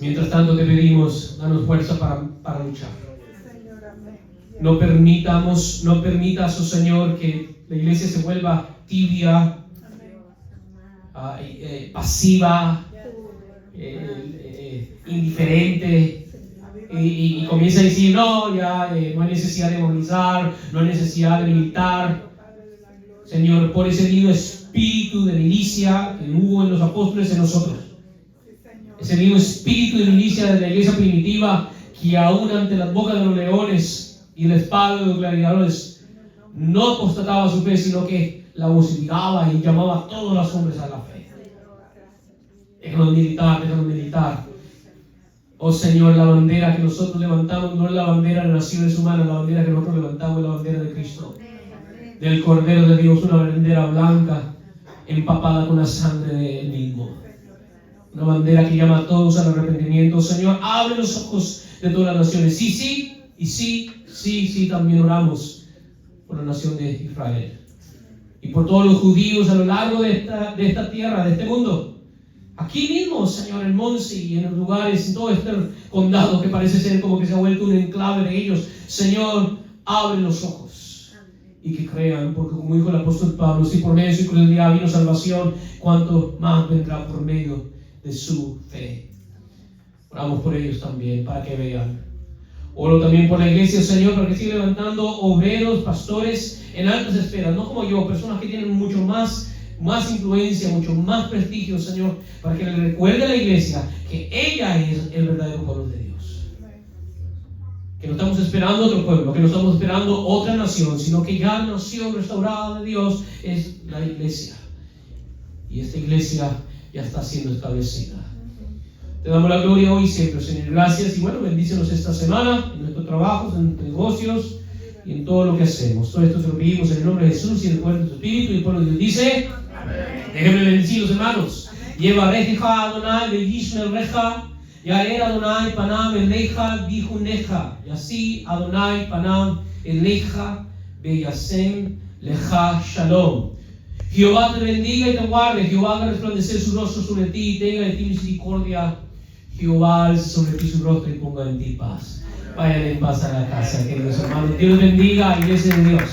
Mientras tanto te pedimos, danos fuerza para luchar. No permitas, oh Señor, que la iglesia se vuelva tibia, pasiva, indiferente, y comienza a decir: no hay necesidad de movilizar, no hay necesidad de militar. Señor, por ese mismo espíritu de milicia que hubo en los apóstoles, en nosotros. Ese mismo espíritu de milicia de la iglesia primitiva, que aún ante las bocas de los leones y la espada de los gladiadores no apostataba su fe, sino que la vociferaba y llamaba a todos los hombres a la fe. Déjanos militar. Oh Señor, la bandera que nosotros levantamos no es la bandera de naciones humanas, la bandera que nosotros levantamos es la bandera de Cristo, del Cordero de Dios, una bandera blanca empapada con la sangre de Él mismo. Una bandera que llama a todos al arrepentimiento. Señor, abre los ojos de todas las naciones. Sí, también oramos por la nación de Israel. Y por todos los judíos a lo largo de esta tierra, de este mundo. Aquí mismo, Señor, en Monsi y en los lugares, en todo este condado que parece ser como que se ha vuelto un enclave de ellos. Señor, abre los ojos. Y que crean, porque como dijo el apóstol Pablo, si por medio de su incredulidad vino salvación, cuánto más vendrá por medio de su fe. Oramos por ellos también, para que vean. Oro también por la iglesia, Señor, para que siga levantando obreros, pastores en altas esferas, no como yo, personas que tienen mucho más influencia, mucho más prestigio, Señor, para que le recuerde a la iglesia que ella es el verdadero pueblo de Dios. Que no estamos esperando otro pueblo, que no estamos esperando otra nación, sino que ya la nación restaurada de Dios es la iglesia. Y esta iglesia ya está siendo establecida. Te damos la gloria hoy y siempre, Señor. Gracias y bueno, bendícenos esta semana en nuestros trabajos, en nuestros negocios y en todo lo que hacemos. Todo esto se lo pedimos en el nombre de Jesús y en el poder de tu Espíritu. Y el pueblo de Dios dice: amén. Déjenme bendecir los hermanos. Lleva reja Adonai, bendishme reja, yaer Adonai panam eleja, bijuneja. Y así Adonai panam eleja, beyasem leja shalom. Jehová te bendiga y te guarde. Jehová haga resplandecer su rostro sobre ti y tenga de ti misericordia. Jehová alce sobre ti su rostro y ponga en ti paz. Vayan en paz a la casa, queridos hermanos. Dios bendiga, iglesia de Dios.